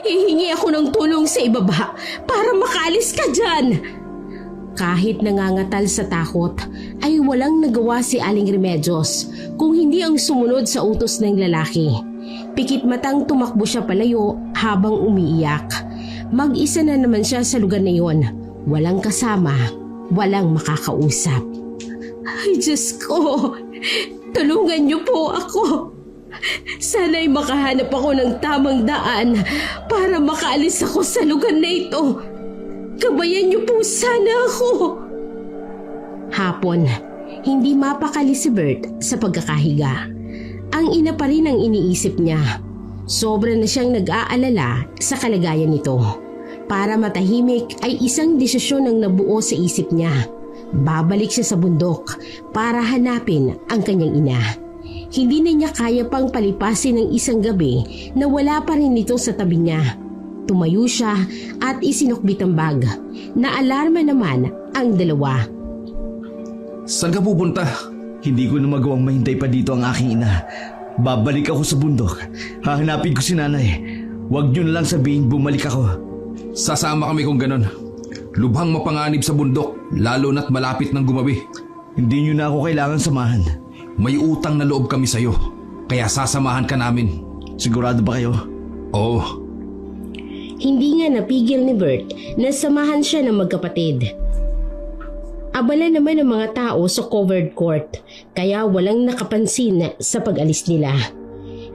Hihingi ako ng tulong sa ibaba para makaalis ka dyan. Kahit nangangatal sa takot, ay walang nagawa si Aling Remedios kung hindi ang sumunod sa utos ng lalaki. Pikit matang tumakbo siya palayo habang umiiyak. Mag-isa na naman siya sa lugar na iyon. Walang kasama, walang makakausap. Ay Diyos ko, tulungan niyo po ako. Sana'y makahanap ako ng tamang daan para makaalis ako sa lugar na ito. Gabayan niyo po sana ako. Hapon, hindi mapakali si Bert sa pagkakahiga. Ang ina pa rin ang iniisip niya. Sobra na siyang nag-aalala sa kalagayan nito. Para matahimik ay isang desisyon ang nabuo sa isip niya. Babalik siya sa bundok para hanapin ang kanyang ina. Hindi na niya kaya pang palipasin ng isang gabi na wala pa rin ito sa tabi niya. Tumayo siya at isinukbit ang bag. Naalarma naman ang dalawa. Saan ka pupunta? Hindi ko na magawang mahintay pa dito ang aking ina. Babalik ako sa bundok. Hahanapin ko si nanay. Huwag niyo na lang sabihin bumalik ako. Sasama kami kung ganon. Lubhang mapanganib sa bundok, lalo na't malapit ng gumabi. Hindi niyo na ako kailangan samahan. May utang na loob kami sa'yo, kaya sasamahan ka namin. Sigurado ba kayo? Oo. Hindi nga napigil ni Bert na samahan siya ng magkapatid. Abala naman ang mga tao sa covered court, kaya walang nakapansin sa pag-alis nila.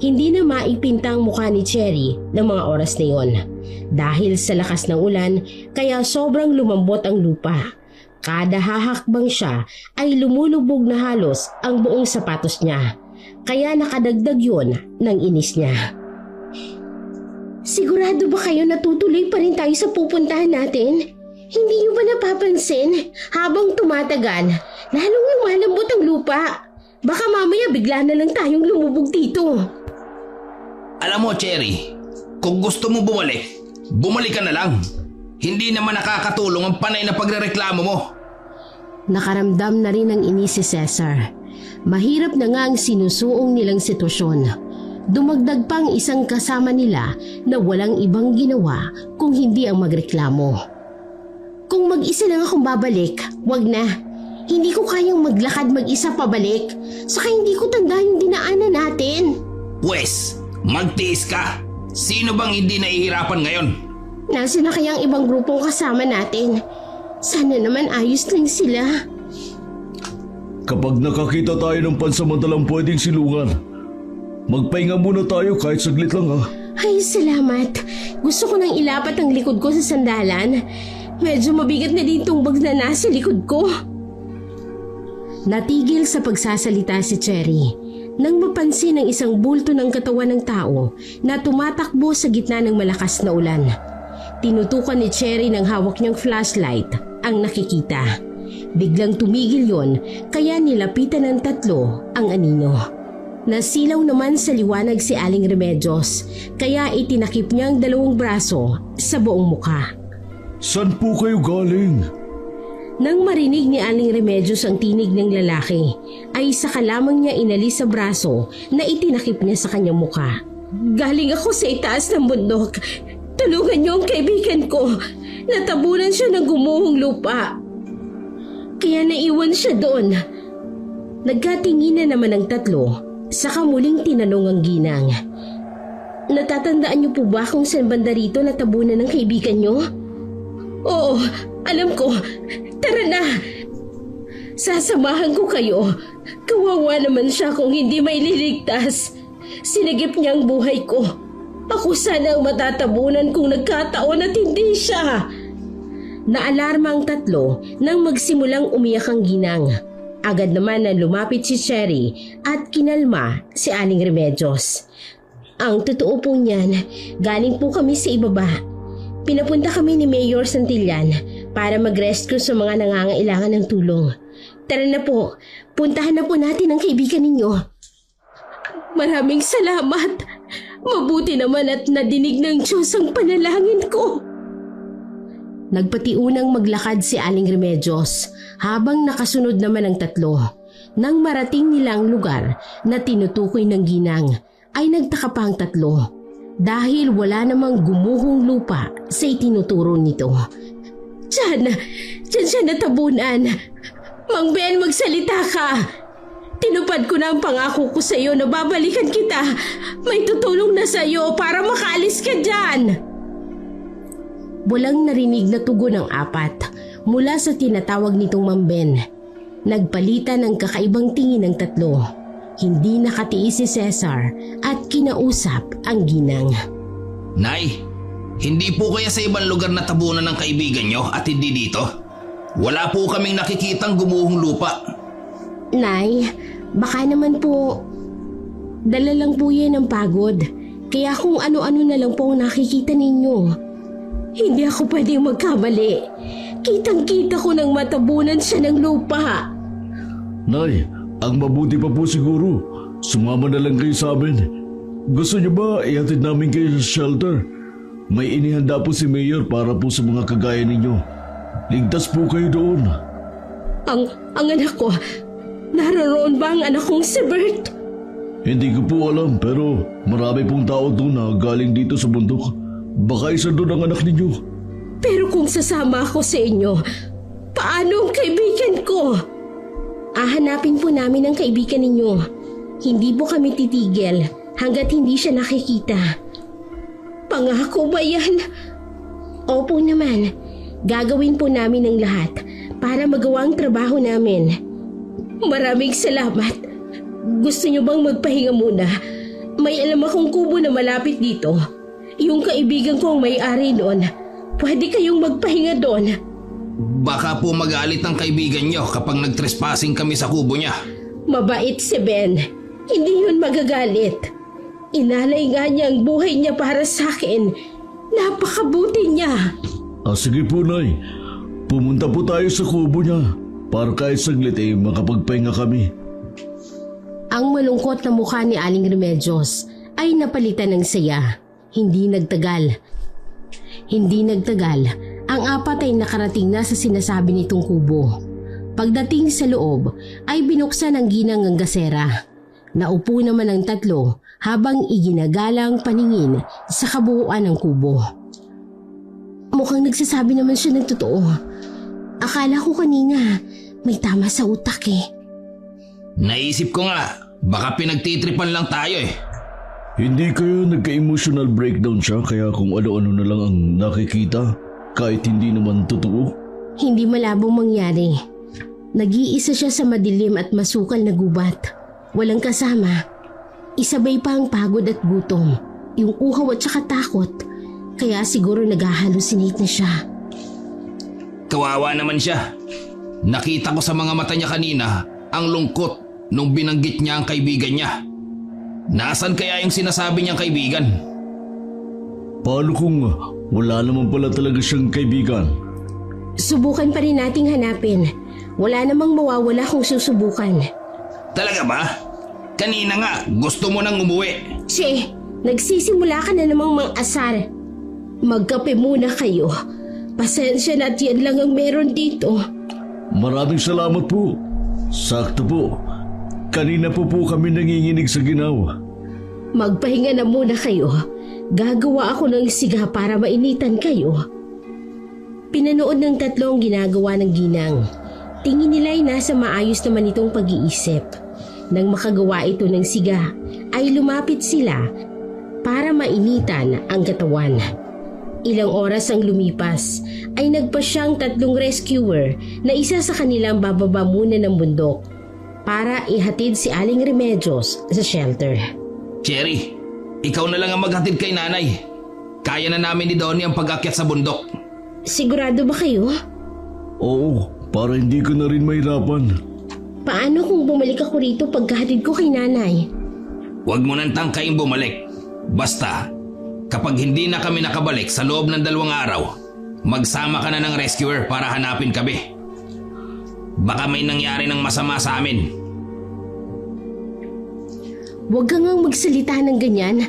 Hindi na maipintang mukha ni Cherry ng mga oras na iyon. Dahil sa lakas ng ulan, kaya sobrang lumambot ang lupa. Kada hahakbang siya ay lumulubog na halos ang buong sapatos niya. Kaya nakadagdag yun ng inis niya. Sigurado ba kayo natutuloy pa rin tayo sa pupuntahan natin? Hindi niyo ba napapansin? Habang tumatagal, lalong lumalambot ang lupa. Baka mamaya bigla na lang tayong lumubog dito. Alam mo, Cherry, kung gusto mo bumalik ka na lang. Hindi naman nakakatulong ang panay na pagrereklamo mo. Nakaramdam na rin ng inis si Cesar. Mahirap na nga ang sinusuong nilang sitwasyon. Dumagdag pang isang kasama nila na walang ibang ginawa kung hindi ang magreklamo. Kung mag-isa lang akong babalik, wag na. Hindi ko kayang maglakad mag-isa pabalik. Saka hindi ko tanda yung dinaanan natin. Pwes, magtiis ka. Sino bang hindi nahihirapan ngayon? Nasaan na kayang ibang grupong kasama natin? Sana naman ayos lang sila. Kapag nakakita tayo ng pansamantalang pwedeng silungan, magpahinga muna tayo kahit saglit lang ha. Ay, salamat. Gusto ko nang ilapat ang likod ko sa sandalan. Medyo mabigat na din itong bag na nasa likod ko. Natigil sa pagsasalita si Cherry nang mapansin ang isang bulto ng katawan ng tao na tumatakbo sa gitna ng malakas na ulan. Tinutukan ni Cherry ng hawak niyang flashlight ang nakikita. Biglang tumigil yon kaya nilapitan ng tatlo ang anino. Nasilaw naman sa liwanag si Aling Remedios kaya itinakip niya ang dalawang braso sa buong mukha. Saan po kayo galing? Nang marinig ni Aling Remedios ang tinig ng lalaki, ay saka lamang niya inalis sa braso na itinakip niya sa kanyang mukha. Galing ako sa itaas ng bundok. Tulungan niyo ang kaibigan ko. Natabunan siya ng gumuhong lupa. Kaya naiwan siya doon. Nagkatinginan naman ang tatlo, saka muling tinanong ang ginang. Natatandaan niyo po ba kung saan banda rito natabunan ng kaibigan niyo? Oo, alam ko. Tara na! Sasamahan ko kayo. Kawawa naman siya kung hindi may liligtas. Sinagip niya ang buhay ko. Ako sana ang matatabunan kung nagkataon at hindi siya. Naalarma ang tatlo nang magsimulang umiyak ang ginang. Agad naman na lumapit si Cherry at kinalma si Aling Remedios. Ang totoo po niyan, galing po kami sa ibaba. Pinapunta kami ni Mayor Santillan para mag-rescue sa mga nangangailangan ng tulong. Tara na po, puntahan na po natin ang kaibigan ninyo. Maraming salamat. Mabuti naman at nadinig ng Diyos ang panalangin ko. Nagpatiunang maglakad si Aling Remedios habang nakasunod naman ang tatlo. Nang marating nila ang lugar na tinutukoy ng ginang, ay nagtaka pa ang tatlo. dahil wala namang gumuhong lupa sa itinuturo nito. Diyan siya natabunan. Mang Ben, magsalita ka. Tinupad ko na ang pangako ko sa iyo na babalikan kita. May tutulong na sa iyo para makaalis ka dyan. Walang narinig na tugon ng apat mula sa tinatawag nitong Mang Ben. Nagpalitan ng kakaibang tingin ng tatlo. Hindi nakatiis si Cesar at kinausap ang ginang. Nay, hindi po kaya sa ibang lugar na tabunan ng kaibigan nyo at hindi dito? Wala po kaming nakikitang gumuhong lupa. Nay, baka naman po dala lang po yan ng pagod. Kaya kung ano-ano na lang po ang nakikita ninyo. Hindi ako pwedeng magkamali. Kitang-kita ko nang matabunan siya ng lupa. Nay, ang mabuti pa po siguro, sumama na lang kayo sa amin. Gusto niyo ba ihatid namin kayo sa shelter? May inihanda po si Mayor para po sa mga kagaya ninyo. Ligtas po kayo doon. Ang anak ko, naroon ba ang anak kong si Bert? Hindi ko po alam pero marami pong tao doon na galing dito sa bundok. Baka isa doon ang anak ninyo. Pero kung sasama ako sa inyo, paano ang kaibigan ko? Hahanapin po namin ang kaibigan ninyo. Hindi po kami titigil hanggat hindi siya nakikita. Pangako ba yan? Opo naman. Gagawin po namin ang lahat para magawa ang trabaho namin. Maraming salamat. Gusto niyo bang magpahinga muna? May alam akong kubo na malapit dito. Yung kaibigan ko ang may-ari noon. Pwede kayong magpahinga doon. Baka po magalit ang kaibigan nyo kapag nagtrespassing kami sa kubo niya. Mabait si Ben. Hindi yun magagalit. Inalay nga niya ang buhay niya para sa akin. Napakabuti niya. Sige po, Nay. Pumunta po tayo sa kubo niya para kahit saglit makapagpahinga kami. Ang malungkot na mukha ni Aling Remedios ay napalitan ng saya. Hindi nagtagal, ang apat ay nakarating na sa sinasabi nitong kubo. Pagdating sa loob ay binuksan ang ginang ang gasera. Naupo naman ang tatlo habang iginagala ang paningin sa kabuuan ng kubo. Mukhang nagsasabi naman siya ng totoo. Akala ko kanina may tama sa utak eh. Naisip ko nga, baka pinagtitripan lang tayo eh. Hindi kayo nagka-emotional breakdown siya kaya kung ano-ano na lang ang nakikita kahit hindi naman totoo? Hindi malabong mangyari. Nag-iisa siya sa madilim at masukal na gubat. Walang kasama. Isabay pa ang pagod at gutom. Yung uhaw at saka takot. Kaya siguro nag-halusinate na siya. Kawawa naman siya. Nakita ko sa mga mata niya kanina ang lungkot nung binanggit niya ang kaibigan niya. Nasaan kaya yung sinasabi niyang kaibigan? Paano kung wala naman pala talaga siyang kaibigan? Subukan pa rin nating hanapin. Wala namang mawawala kung susubukan. Talaga ba? Kanina nga, gusto mo nang umuwi. Che, nagsisimula ka na namang mang-asar. Magkape muna kayo. Pasensya na at yan lang ang meron dito. Maraming salamat po. Sakto po. Kanina po kami nanginginig sa ginawa. Magpahinga na muna kayo. Gagawa ako ng siga para mainitan kayo. Pinanood ng tatlo ang ginagawa ng ginang. Tingin nila ay nasa maayos naman itong pag-iisip. Nang makagawa ito ng siga, ay lumapit sila para mainitan ang katawan. Ilang oras ang lumipas, ay nagpa siyang tatlong rescuer na isa sa kanilang bababa muna ng bundok para ihatid si Aling Remedios sa shelter. Cherry, ikaw na lang ang maghatid kay nanay. Kaya na namin ni Donnie ang pag-akyat sa bundok. Sigurado ba kayo? Oo, para hindi ko na rin mahirapan. Paano kung bumalik ako rito pagkahatid ko kay nanay? Huwag mo nang tangkaing bumalik. Basta, kapag hindi na kami nakabalik sa loob ng 2 araw, magsama ka na ng rescuer para hanapin kami. Baka may nangyari ng masama sa amin. Huwag kang magsalita ng ganyan.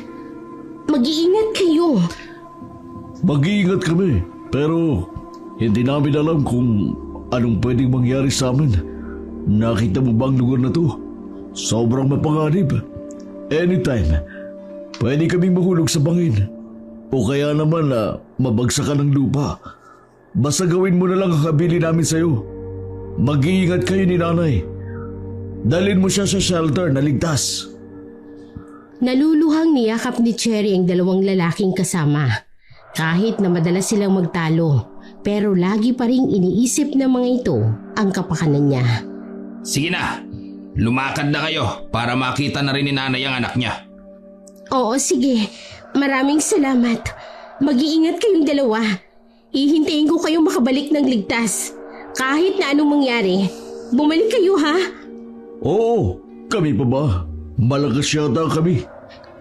Mag-iingat kayo. Mag-iingat kami, pero hindi namin alam kung anong pwedeng mangyari sa amin. Nakita mo ba ang lugar na to? Sobrang mapanganib. Anytime, Pwede kaming mahulog sa bangin. O kaya naman na mabagsakan ng lupa. Basta gawin mo na lang ang kabili namin sa'yo. Mag-iingat kayo ni nanay. Dalhin mo siya sa shelter na ligtas. Naluluhang niyakap ni Cherry ang dalawang lalaking kasama. Kahit na madalas silang magtalo, pero lagi pa ring iniisip ng mga ito ang kapakanan niya. Sige na, lumakad na kayo para makita na rin ni nanay ang anak niya. Oo, sige. Maraming salamat. Mag-iingat kayong dalawa. Hihintayin ko kayong makabalik ng ligtas. Kahit na anong mangyari, bumalik kayo ha? Oo, kami pa ba? Malakas yata kami.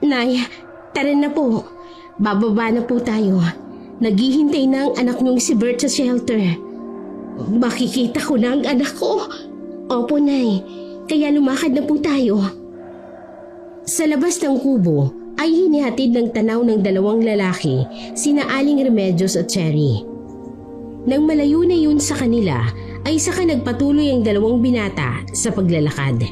Nay, tara na po. Bababa na po tayo. Naghihintay na ang anak niyong si Bert sa shelter. Makikita ko na ang anak ko. Opo, Nay. Kaya lumakad na po tayo. Sa labas ng kubo ay hinihatid ng tanaw ng dalawang lalaki, sina Aling Remedios at Cherry. Nang malayo na yun sa kanila, ay saka nagpatuloy ang dalawang binata sa paglalakad.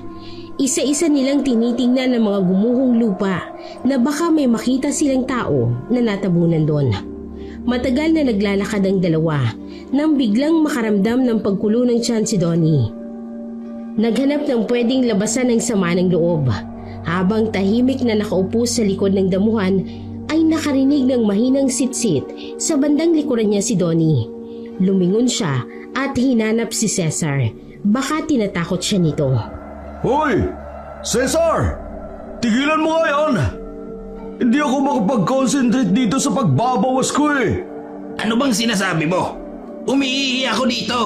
Isa-isa nilang tinitingnan ng mga gumuhong lupa na baka may makita silang tao na natabunan doon. Matagal na naglalakad ang dalawa nang biglang makaramdam ng pagkulo ng tiyan si Donnie. Naghanap ng pwedeng labasan ng sama ng loob. Habang tahimik na nakaupo sa likod ng damuhan ay nakarinig ng mahinang sitsit sa bandang likuran niya si Donnie. Lumingon siya at hinanap si Cesar. Baka tinatakot siya nito. Hoy! Cesar! Tigilan mo nga yan! Hindi ako makapag-concentrate dito sa pagbabawas ko eh! Ano bang sinasabi mo? Umiihi ako dito.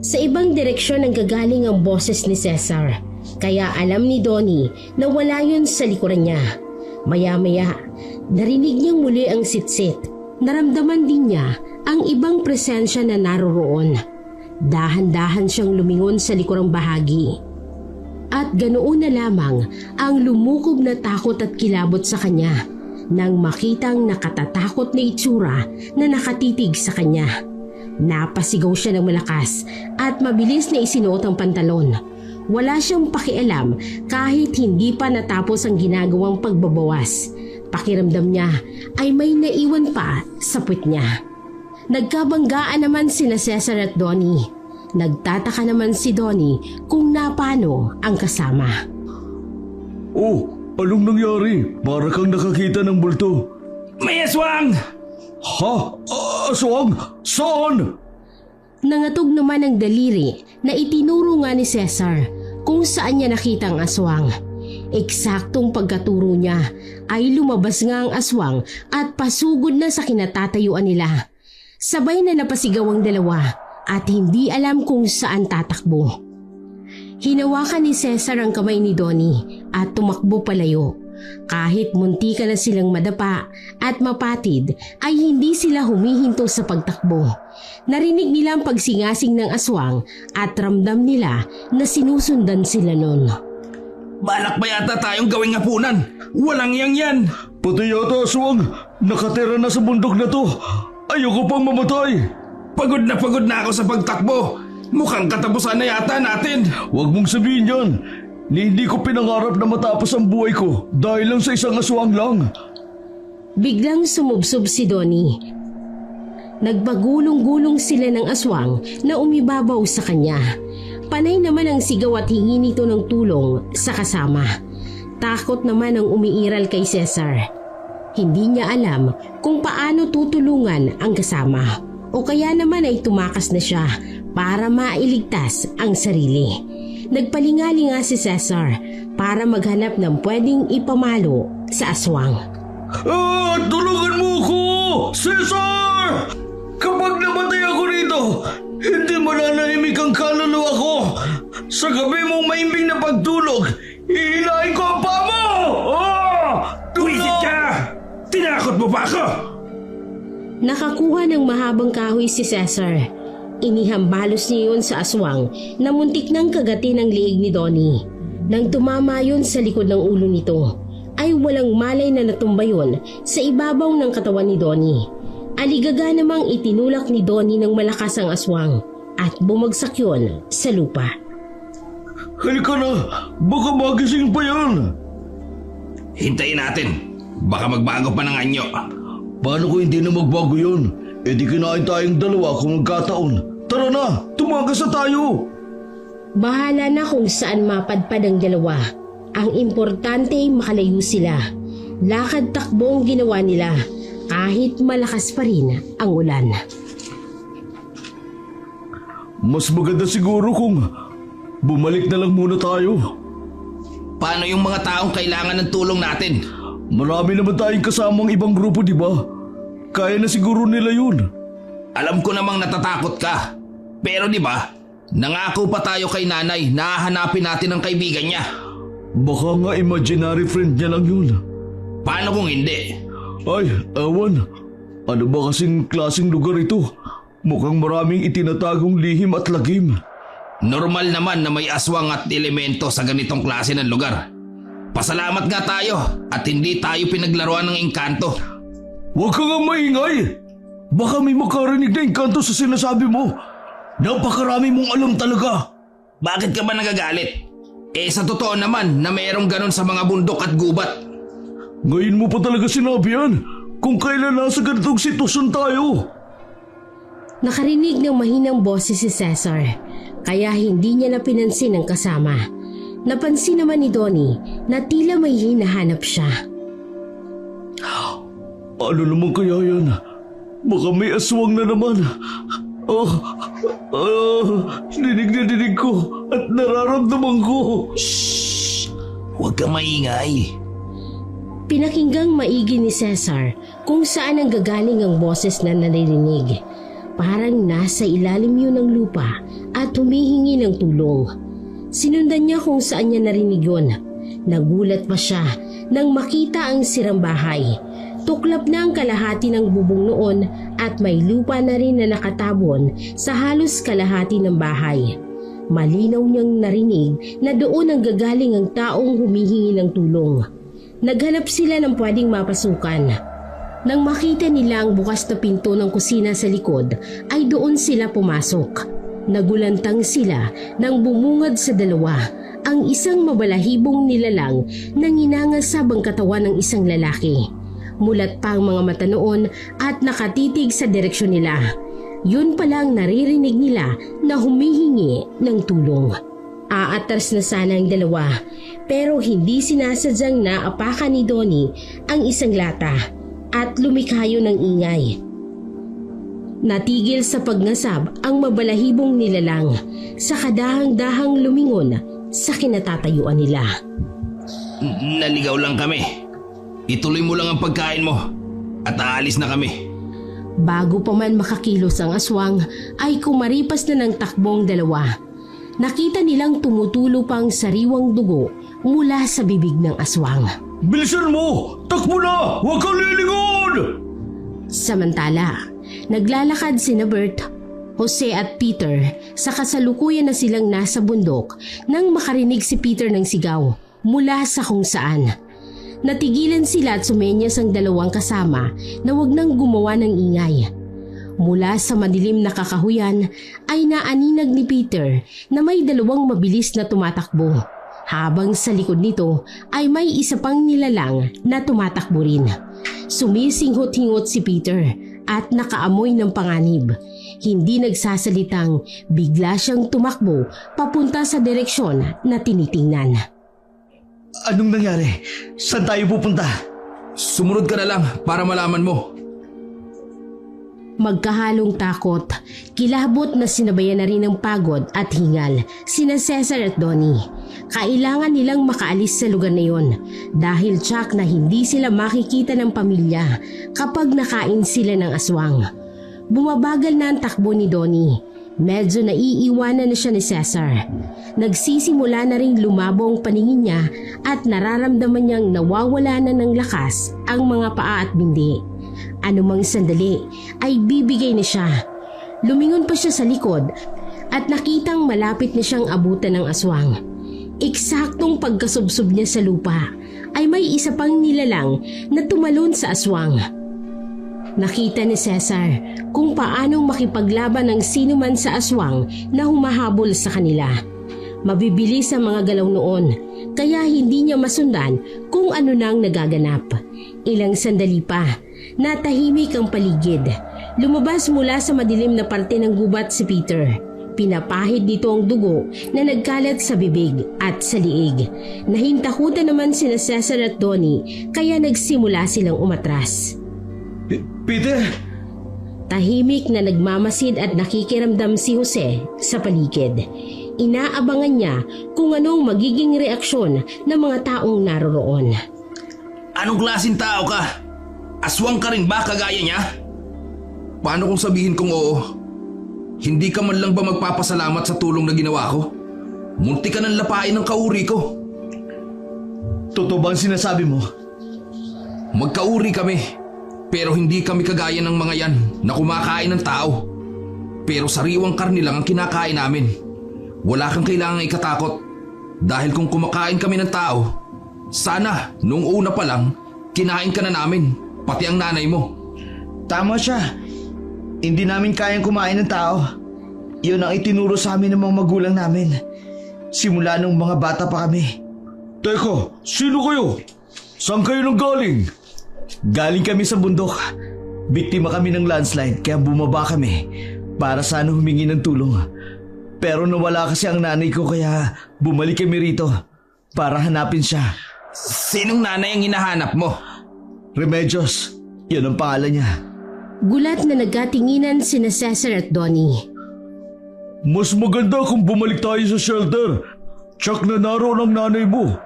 Sa ibang direksyon ang gagaling ang boses ni Cesar. Kaya alam ni Donnie na wala yun sa likuran niya. Maya-maya, narinig niyang muli ang sitsit. Naramdaman din niya ang ibang presensya na naroroon. Dahan-dahan siyang lumingon sa likurang bahagi. At ganoon na lamang ang lumukob na takot at kilabot sa kanya nang makitang nakatatakot na itsura na nakatitig sa kanya. Napasigaw siya ng malakas at mabilis na isinuot ang pantalon. Wala siyang pakialam kahit hindi pa natapos ang ginagawang pagbabawas. Pakiramdam niya ay may naiwan pa sa puwet niya. Nagkabanggaan naman sina Cesar at Donnie. Nagtataka naman si Donnie kung napano ang kasama. Oh, anong nangyari? Para kang nakakita ng bulto. May aswang! Ha? Aswang? Saan? Nangatog naman ang daliri na itinuro nga ni Cesar kung saan niya nakita ang aswang. Eksaktong pagkaturo niya ay lumabas nga ang aswang at pasugod na sa kinatatayuan nila. Sabay na napasigaw ang dalawa at hindi alam kung saan tatakbo. Hinawakan ni Cesar ang kamay ni Donnie at tumakbo palayo. Kahit muntika na silang madapa at mapatid ay hindi sila humihinto sa pagtakbo. Narinig nila ang pagsingasing ng aswang at ramdam nila na sinusundan sila nun. Balak ba yata tayong gawing hapunan? Walang yan. Pati yata aswang. Nakatira na sa bundok na to. Ayoko pang mamatay. Pagod na ako sa pagtakbo. Mukhang katapusan na yata natin. Huwag mong sabihin yan. Hindi ko pinangarap na matapos ang buhay ko dahil lang sa isang aswang lang. Biglang sumubsob si Donnie. Nagpagulong-gulong sila ng aswang na umibabaw sa kanya. Panay naman ang sigaw at hingi nito ng tulong sa kasama. Takot naman ang umiiral kay Cesar. Hindi niya alam kung paano tutulungan ang kasama o kaya naman ay tumakas na siya para mailigtas ang sarili. Nagpalingali nga si Cesar para maghanap ng pwedeng ipamalo sa aswang. Tulungan mo ko! Cesar! Kapag namatay ako rito, hindi mananahimik ang kaluluwa ko. Sa gabi mong maimbing na pagtulog, hihilahin ko ang paa mo! Wisit ka! Tinakot mo pa ako! Nakakuha ng mahabang kahoy si Cesar. Inihambalos niya yun sa aswang na muntik nang kagatin ang liig ni Donnie. Nang tumama yun sa likod ng ulo nito, ay walang malay na natumba yun sa ibabaw ng katawan ni Donnie. Aligaga namang itinulak ni Donnie ng malakas ang aswang at bumagsak yun sa lupa. Halika na! Baka magising pa yan! Hintayin natin. Baka magbago pa ng anyo. Paano kung hindi na magbago yun? E di kinain tayong dalawa kung magkataon. Tara na, tumagas na tayo! Bahala na kung saan mapadpad ang dalawa. Ang importante ay makalayo sila. Lakad-takbo ang ginawa nila kahit malakas pa rin ang ulan. Mas maganda siguro kung bumalik na lang muna tayo. Paano yung mga taong kailangan ng tulong natin? Marami naman tayong kasamang ibang grupo, di ba? Kaya na siguro nila yun. Alam ko namang natatakot ka. Pero di ba, nangako pa tayo kay nanay na hahanapin natin ang kaibigan niya. Baka nga imaginary friend niya lang yun. Paano kung hindi? Ay, ewan. Ano ba kasing klaseng lugar ito? Mukhang maraming itinatagong lihim at lagim. Normal naman na may aswang at elemento sa ganitong klase ng lugar. Pasalamat nga tayo at hindi tayo pinaglaruan ng engkanto. Huwag ka nga maingay! Baka may makarinig na engkanto sa sinasabi mo. Napakarami mong alam talaga. Bakit ka ba nagagalit? Sa totoo naman na mayroong ganon sa mga bundok at gubat. Ngayon mo pa talaga sinabi yan kung kailan nasa ganitong sitwasyon tayo. Nakarinig ng mahinang boses si Cesar, kaya hindi niya napinansin ang kasama. Napansin naman ni Donnie na tila may hinahanap siya. Ano naman kaya yan? Baka may aswang na naman. Dinig ko at nararamdaman ko. Shhh! Huwag kang maingay. Pinakinggang maigi ni Cesar kung saan ang gagaling ang boses na naririnig. Parang nasa ilalim yun ng lupa at humihingi ng tulong. Sinundan niya kung saan niya narinig yun. Nagulat pa siya nang makita ang sirang bahay. Tuklap na ang kalahati ng bubong noon at may lupa na rin na nakatabon sa halos kalahati ng bahay. Malinaw niyang narinig na doon ang gagaling ang taong humihingi ng tulong. Naghanap sila ng pwedeng mapasukan. Nang makita nila ang bukas na pinto ng kusina sa likod, ay doon sila pumasok. Nagulantang sila nang bumungad sa dalawa ang isang mabalahibong nilalang na nginangasab ang katawan ng isang lalaki. Mulat pa ang mga mata noon at nakatitig sa direksyon nila. Yun palang naririnig nila na humihingi ng tulong. Aatras na sana ang dalawa pero hindi sinasadyang naapakan ni Donnie ang isang lata at lumikayo ng ingay. Natigil sa pagngasab ang mabalahibong nilalang sa kadahang-dahang lumingon sa kinatatayuan nila. Naligaw lang kami. Ituloy mo lang ang pagkain mo at aalis na kami. Bago pa man makakilos ang aswang ay kumaripas na ng takbong dalawa. Nakita nilang tumutulo pang sariwang dugo mula sa bibig ng aswang. Bilisan mo! Takbo na! Huwag kang lilingon! Samantala, naglalakad sina Bert, Jose at Peter sa kasalukuyan na silang nasa bundok nang makarinig si Peter ng sigaw mula sa kung saan. Natigilan sila at sumenyas ang dalawang kasama na wag nang gumawa ng ingay. Mula sa madilim na kakahuyan ay naaninag ni Peter na may dalawang mabilis na tumatakbo. Habang sa likod nito ay may isa pang nilalang na tumatakbo rin. Sumisinghot-hingot si Peter at nakaamoy ng panganib. Hindi nagsasalitang bigla siyang tumakbo papunta sa direksyon na tinitingnan. Anong nangyari? Saan tayo pupunta? Sumunod ka na lang para malaman mo. Magkahalong takot, kilabot na sinabayan na rin ng pagod at hingal sina Cesar at Donnie. Kailangan nilang makaalis sa lugar na yon dahil tsak na hindi sila makikita ng pamilya kapag nakain sila ng aswang. Bumabagal na ang takbo ni Donnie. Medyo naiiwanan na siya ni Cesar. Nagsisimula na ring lumabo ang paningin niya at nararamdaman niyang nawawala na ng lakas ang mga paa at bindi. Anumang sandali ay bibigay na siya. Lumingon pa siya sa likod at nakitang malapit na siyang abutan ng aswang. Eksaktong pagkasubsob niya sa lupa ay may isa pang nilalang na tumalon sa aswang. Nakita ni Cesar kung paanong makipaglaban ng sinuman sa aswang na humahabol sa kanila. Mabibilis ang mga galaw noon, kaya hindi niya masundan kung ano nang nagaganap. Ilang sandali pa, natahimik ang paligid. Lumabas mula sa madilim na parte ng gubat si Peter. Pinapahid nito ang dugo na nagkalat sa bibig at sa liig. Nahintakutan naman sina Cesar at Donnie kaya nagsimula silang umatras. Peter! Tahimik na nagmamasid at nakikiramdam si Jose sa paligid. Inaabangan niya kung anong magiging reaksyon ng mga taong naroroon. Anong klaseng tao ka? Aswang ka rin ba kagaya niya? Paano kung sabihin kong oo? Hindi ka man lang ba magpapasalamat sa tulong na ginawa ko? Munti ka nang lapain ng kauri ko. Totoo ba ang sinasabi mo? Magkauri kami, pero hindi kami kagaya ng mga yan na kumakain ng tao. Pero sariwang karni lang ang kinakain namin. Wala kang kailangang ikatakot dahil kung kumakain kami ng tao, sana nung una pa lang kinain ka na namin, pati ang nanay mo. Tama siya. Hindi namin kayang kumain ng tao. Yun ang itinuro sa amin ng mga magulang namin. Simula nung mga bata pa kami. Teka, sino kayo? Saan kayo nang galing? Galing kami sa bundok. Biktima kami ng landslide kaya bumaba kami para sana humingi ng tulong. Pero nawala kasi ang nanay ko kaya bumalik kami rito para hanapin siya. Sinong nanay ang hinahanap mo? Remedios, yun ang pangalan niya. Gulat na nagkatinginan sina Cesar at Donnie. Mas maganda kung bumalik tayo sa shelter. Tsak na naroon ang nanay mo.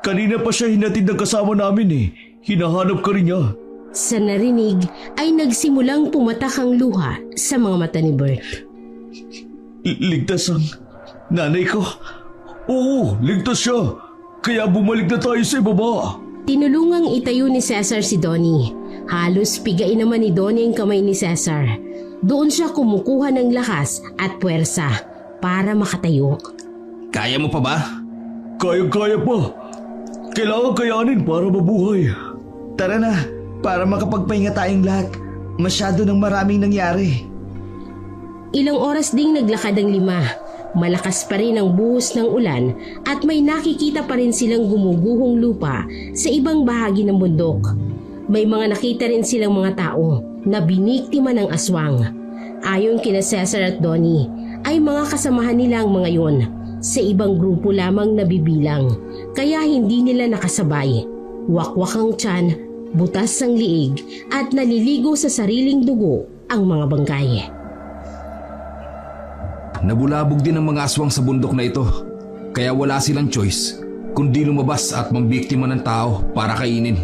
Kanina pa siya hinatid ng kasama namin eh. Hinahanap ka rin niya. Sa narinig ay nagsimulang pumatak ang luha sa mga mata ni Bert. Ligtas ang nanay ko. Oo, ligtas siya. Kaya bumalik na tayo sa ibaba. Tinulungang itayo ni Cesar si Donnie. Halos pigain naman ni Donnie ang kamay ni Cesar. Doon siya kumukuha ng lakas at puwersa para makatayo. Kaya mo pa ba? Kaya-kaya pa. Kailangan kayanin para mabuhay. Tara na, para makapagpahinga tayong lahat. Masyado nang maraming nangyari. Ilang oras ding naglakad ang lima. Malakas pa rin ang buhos ng ulan at may nakikita pa rin silang gumuguhong lupa sa ibang bahagi ng bundok. May mga nakita rin silang mga tao na biniktima ng aswang. Ayon kina Cesar at Donnie, ay mga kasamahan nila ang mga yon. Sa ibang grupo lamang nabibilang, kaya hindi nila nakasabay. Wakwak ang tiyan, butas ang liig at naliligo sa sariling dugo ang mga bangkay. Nabulabog din ang mga aswang sa bundok na ito. Kaya wala silang choice kundi lumabas at mambiktima ng tao para kainin.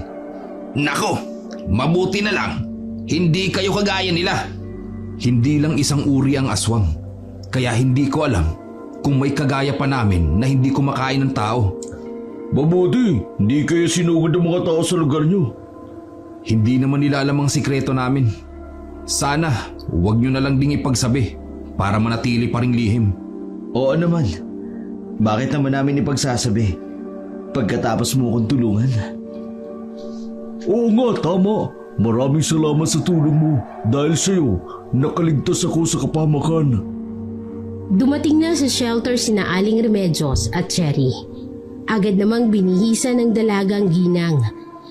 Nako, mabuti na lang. Hindi kayo kagaya nila. Hindi lang isang uri ang aswang. Kaya hindi ko alam kung may kagaya pa namin na hindi kumakain ng tao. Mabuti, hindi kayo sinugod ng mga tao sa lugar nyo. Hindi naman nila alam ang sikreto namin. Sana huwag nyo na lang ding ipagsabi para manatili pa ring lihim. Oo naman. Bakit naman namin ipagsasabi pagkatapos mo akong tulungan? Oo nga, tama. Maraming salamat sa tulong mo. Dahil sa'yo, nakaligtas ako sa kapahamakan. Dumating na sa shelter sina Aling Remedios at Cherry. Agad namang binihisa ng dalagang ginang.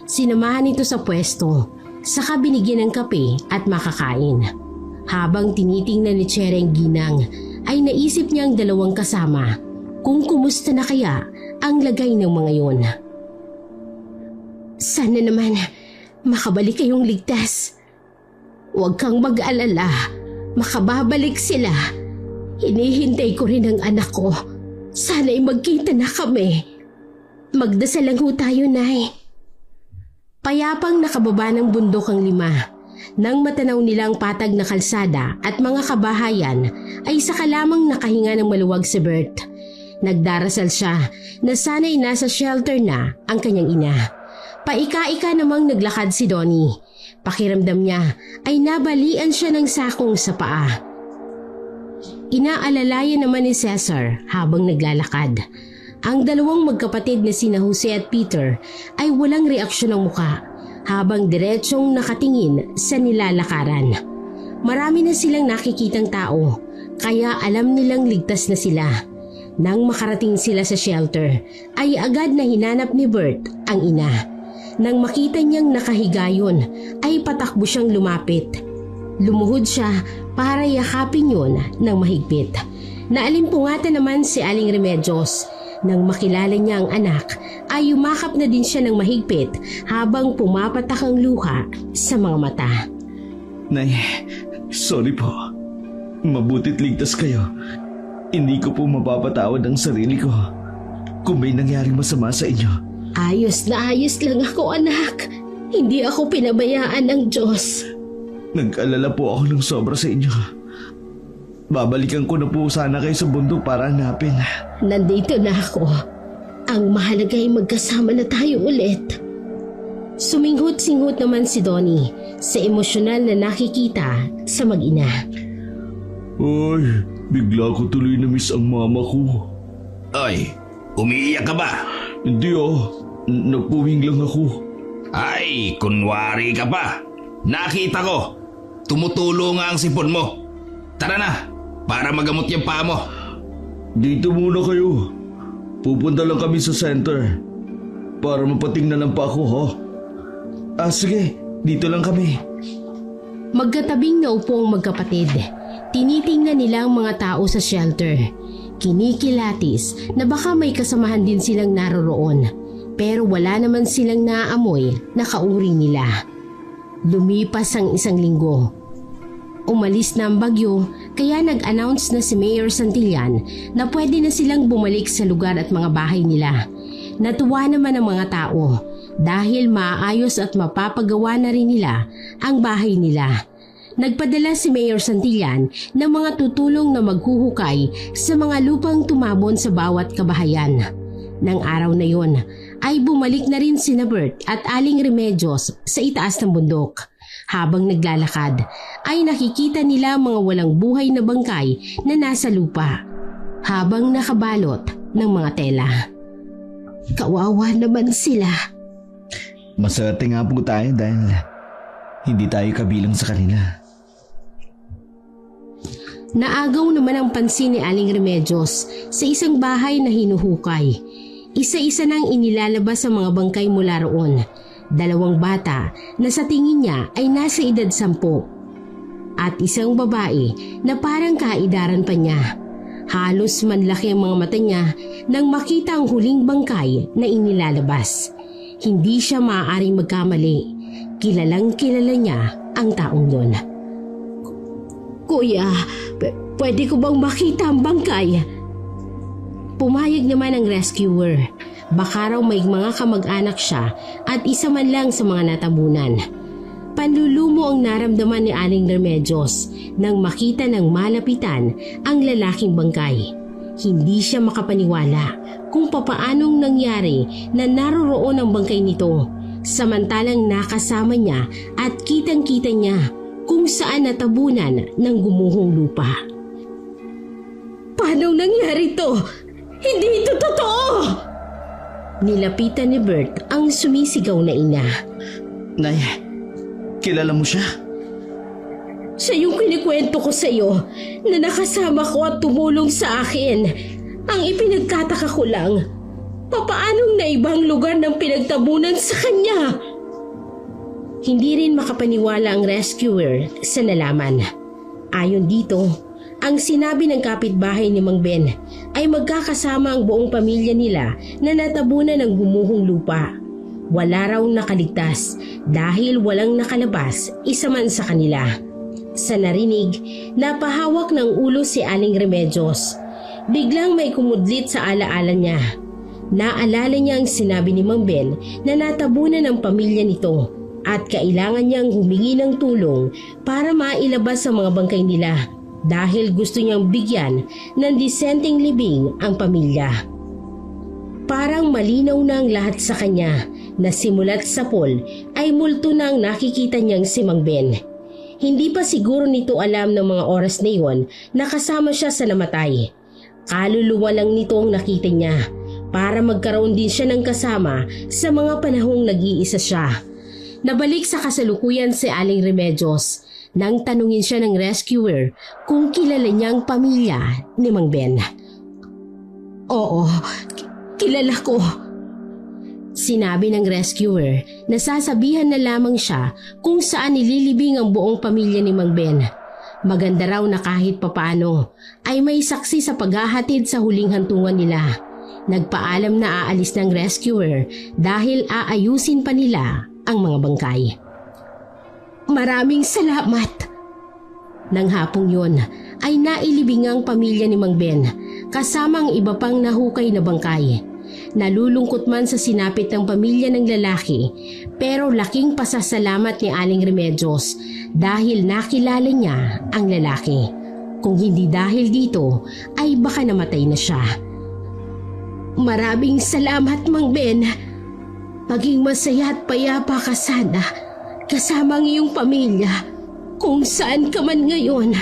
Sinamahan ito sa pwesto, saka binigyan ng kape at makakain. Habang tinitingnan ni Cherry ang ginang, ay naisip niya ang dalawang kasama kung kumusta na kaya ang lagay ng mga yon. Sana naman makabalik kayong ligtas. Huwag kang mag-alala, makababalik sila. Hinihintay ko rin ang anak ko. Sana'y magkita na kami. Magdasal lang ho tayo, Nay. Payapang nakababa ng bundok ang lima. Nang matanaw nilang patag na kalsada at mga kabahayan, ay saka lamang nakahinga ng maluwag si Bert. Nagdarasal siya na sana'y nasa shelter na ang kanyang ina. Paika-ika namang naglakad si Donnie. Pakiramdam niya ay nabalian siya ng sakong sa paa. Inaalalayan naman ni Cesar habang naglalakad. Ang dalawang magkapatid na sina Jose at Peter ay walang reaksyon ng muka habang diretsyong nakatingin sa nilalakaran. Marami na silang nakikitang tao kaya alam nilang ligtas na sila. Nang makarating sila sa shelter ay agad na hinanap ni Bert ang ina. Nang makita niyang nakahiga yun, ay patakbo siyang lumapit. Lumuhod siya para yakapin yun ng mahigpit. Naalimpungatan naman si Aling Remedios. Nang makilala niya ang anak, ay yumakap na din siya ng mahigpit habang pumapatak ang luha sa mga mata. Nay, sorry po. Mabuti't ligtas kayo. Hindi ko po mapapatawad ang sarili ko kung may nangyaring masama sa inyo. Ayos na ayos lang ako, anak. Hindi ako pinabayaan ng Diyos. Nag-alala po ako ng sobra sa inyo. Babalikan ko na po sana kayo sa bundok para hanapin. Nandito na ako. Ang mahalaga ay magkasama na tayo ulit. Suminghot-singhot naman si Donnie sa emosyonal na nakikita sa mag-ina. Ay, bigla ko tuloy na miss ang mama ko. Oy, umiiyak ka ba? Hindi nagpuwing lang ako. Ay, kunwari ka pa. Nakita ko. Tumutulo nga ang sipon mo. Tara na, para magamot yung paa mo. Dito muna kayo. Pupunta lang kami sa center para mapatingnan ang paa ko, ha? Sige, dito lang kami. Magkatabing naupo ang magkapatid. Tinitingnan nila ang mga tao sa shelter. Kinikilatis na baka may kasamahan din silang naroroon, pero wala naman silang naaamoy na kauring nila. Lumipas ang 1 linggo. Umalis na ang bagyo, kaya nag-announce na si Mayor Santillan na pwede na silang bumalik sa lugar at mga bahay nila. Natuwa naman ang mga tao dahil maayos at mapapagawa na rin nila ang bahay nila. Nagpadala si Mayor Santillan ng mga tutulong na maghuhukay sa mga lupang tumabon sa bawat kabahayan. Nang araw na yon ay bumalik na rin sina Bert at Aling Remedios sa itaas ng bundok. Habang naglalakad ay nakikita nila mga walang buhay na bangkay na nasa lupa habang nakabalot ng mga tela. Kawawa naman sila. Maswerte nga po tayo dahil hindi tayo kabilang sa kanila. Naagaw naman ang pansin ni Aling Remedios sa isang bahay na hinuhukay. Isa-isa nang inilalabas ang mga bangkay mula roon. 2 bata na sa tingin niya ay nasa edad 10 at isang babae na parang kaidaran pa niya. Halos manlaki ang mga mata niya nang makita ang huling bangkay na inilalabas. Hindi siya maaaring magkamali. Kilalang kilala niya ang taong yun. Kuya, pwede ko bang makita ang bangkay? Pumayag naman ang rescuer. Baka raw may mga kamag-anak siya at isa man lang sa mga natabunan. Panlulumo ang naramdaman ni Aling Remedios nang makita ng malapitan ang lalaking bangkay. Hindi siya makapaniwala kung papaanong nangyari na naroroon ang bangkay nito, samantalang nakasama niya at kitang-kita niya kung saan natabunan ng gumuhong lupa. Paano nangyari to? Hindi ito totoo! Nilapitan ni Bert ang sumisigaw na ina. Nay, kilala mo siya? Siya yung kinikwento ko sa iyo na nakasama ko at tumulong sa akin. Ang ipinagtataka ko lang, papaanong naibang lugar ng pinagtabunan sa kanya? Hindi rin makapaniwala ang rescuer sa nalaman. Ayon dito, ang sinabi ng kapitbahay ni Mang Ben ay magkakasama ang buong pamilya nila na natabunan ng gumuhong lupa. Wala raw nakaligtas dahil walang nakalabas isa man sa kanila. Sa narinig, napahawak ng ulo si Aling Remedios. Biglang may kumudlit sa alaala niya. Naalala niya ang sinabi ni Mang Ben na natabunan ng pamilya nito at kailangan niyang humingi ng tulong para mailabas ang mga bangkay nila dahil gusto niyang bigyan ng disenteng libing ang pamilya. Parang malinaw na ang lahat sa kanya na simulat sa pool ay multo na ang nakikita niyang si Mang Ben. Hindi pa siguro nito alam ng mga oras na iyon na kasama siya sa namatay. Kaluluwa lang nito ang nakita niya para magkaroon din siya ng kasama sa mga panahong nag-iisa siya. Nabalik sa kasalukuyan si Aling Remedios nang tanungin siya ng rescuer kung kilala niya ang pamilya ni Mang Ben. Oo, kilala ko. Sinabi ng rescuer na sasabihan na lamang siya kung saan nililibing ang buong pamilya ni Mang Ben. Maganda raw na kahit papaano ay may saksi sa paghahatid sa huling hantungan nila. Nagpaalam na aalis ng rescuer dahil aayusin pa nila ang mga bangkay. Maraming salamat! Nang hapong yon ay nailibing ang pamilya ni Mang Ben kasama ang iba pang nahukay na bangkay. Nalulungkot man sa sinapit ng pamilya ng lalaki pero laking pasasalamat ni Aling Remedios dahil nakilala niya ang lalaki. Kung hindi dahil dito ay baka namatay na siya. Maraming salamat, Mang Ben. Maging masaya at payapa ka sana kasama ang iyong pamilya kung saan ka man ngayon.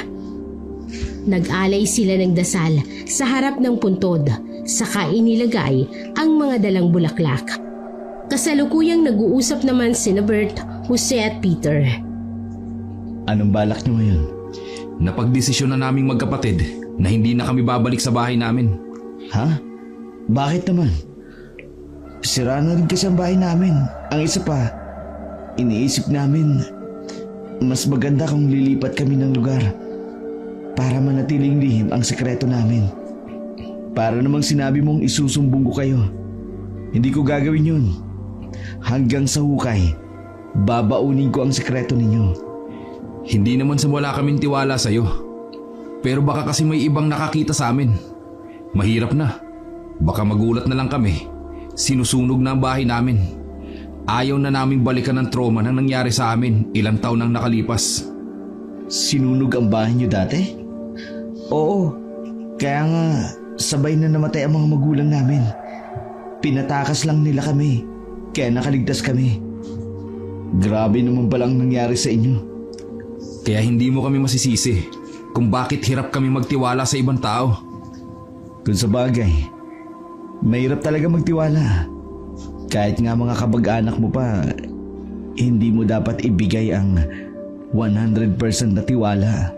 Nag-alay sila ng dasal sa harap ng puntod, saka inilagay ang mga dalang bulaklak. Kasalukuyang nag-uusap naman sina Bert, Jose at Peter. Anong balak niyo ngayon? Napagdesisyon na naming magkapatid na hindi na kami babalik sa bahay namin. Ha? Bakit naman? Sira na rin kasi ang bahay namin. Ang isa pa, iniisip namin mas maganda kung lilipat kami ng lugar para manatiling lihim ang sekreto namin. Para namang sinabi mong isusumbong ko kayo. Hindi ko gagawin yun. Hanggang sa hukay, babaunin ko ang sekreto ninyo. Hindi naman sa wala kaming tiwala sa'yo. Pero baka kasi may ibang nakakita sa amin. Mahirap na. Baka magulat na lang kami. Sinusunog na ang bahay namin. Ayaw na naming balikan ng trauma na nangyari sa amin ilang taon nang nakalipas. Sinunog ang bahay niyo dati? Oo. Kaya nga, sabay na namatay ang mga magulang namin. Pinatakas lang nila kami, kaya nakaligtas kami. Grabe naman palang nangyari sa inyo. Kaya hindi mo kami masisisi kung bakit hirap kami magtiwala sa ibang tao. Kung sa bagay, mahirap talaga magtiwala. Kahit nga mga kabag-anak mo pa, hindi mo dapat ibigay ang 100% na tiwala.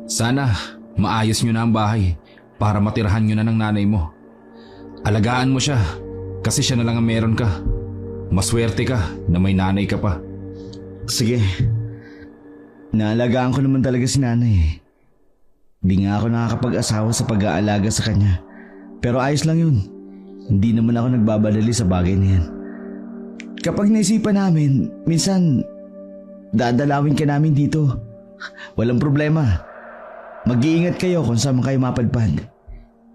Sana maayos nyo na ang bahay para matirahan nyo na ng nanay mo. Alagaan mo siya kasi siya na lang ang meron ka. Maswerte ka na may nanay ka pa. Sige, naalagaan ko naman talaga si nanay. Di nga ako nakakapag-asawa sa pag-aalaga sa kanya. Pero ayos lang yun. Hindi naman ako nagbabadali sa bagay na yan. Kapag naisipan namin, minsan dadalawin ka namin dito. Walang problema. Mag-iingat kayo kung saan kayo mapadpad.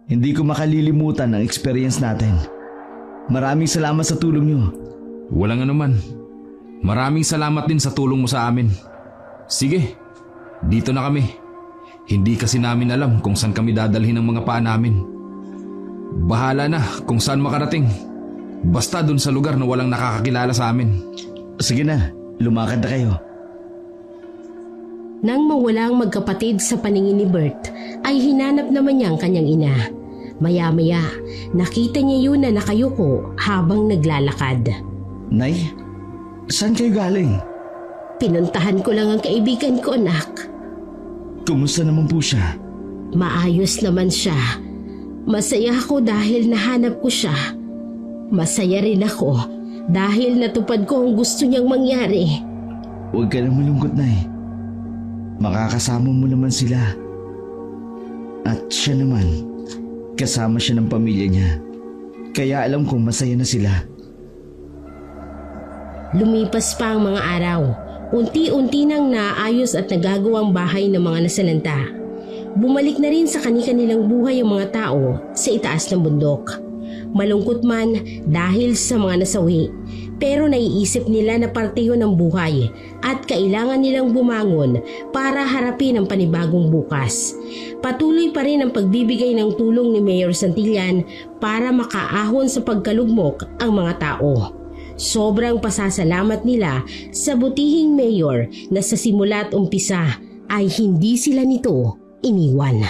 Hindi ko makalilimutan ang experience natin. Maraming salamat sa tulong nyo. Walang anuman. Maraming salamat din sa tulong mo sa amin. Sige, dito na kami. Hindi kasi namin alam kung saan kami dadalhin ng mga paa namin. Bahala na kung saan makarating. Basta dun sa lugar na walang nakakakilala sa amin. Sige na, lumakad na kayo. Nang mawala ang magkapatid sa paningin ni Bert, ay hinanap naman niya ang kanyang ina. Maya-maya, nakita niya yun na nakayuko habang naglalakad. Nay, saan kayo galing? Pinuntahan ko lang ang kaibigan ko, anak. Kumusta naman po siya? Maayos naman siya. Masaya ako dahil nahanap ko siya. Masaya rin ako dahil natupad ko ang gusto niyang mangyari. Huwag ka nang malungkot, Nay. Makakasama mo naman sila. At siya naman, kasama siya ng pamilya niya. Kaya alam kong masaya na sila. Lumipas pa ang mga araw. Unti-unti nang naayos at nagagawang bahay ng mga nasalanta. Bumalik na rin sa kani-kanilang buhay ang mga tao sa itaas ng bundok. Malungkot man dahil sa mga nasawi, pero naiisip nila na parte yun ng buhay at kailangan nilang bumangon para harapin ang panibagong bukas. Patuloy pa rin ang pagbibigay ng tulong ni Mayor Santillan para makaahon sa pagkalugmok ang mga tao. Sobrang pasasalamat nila sa butihing mayor na sa simula't umpisa ay hindi sila nito iniwan.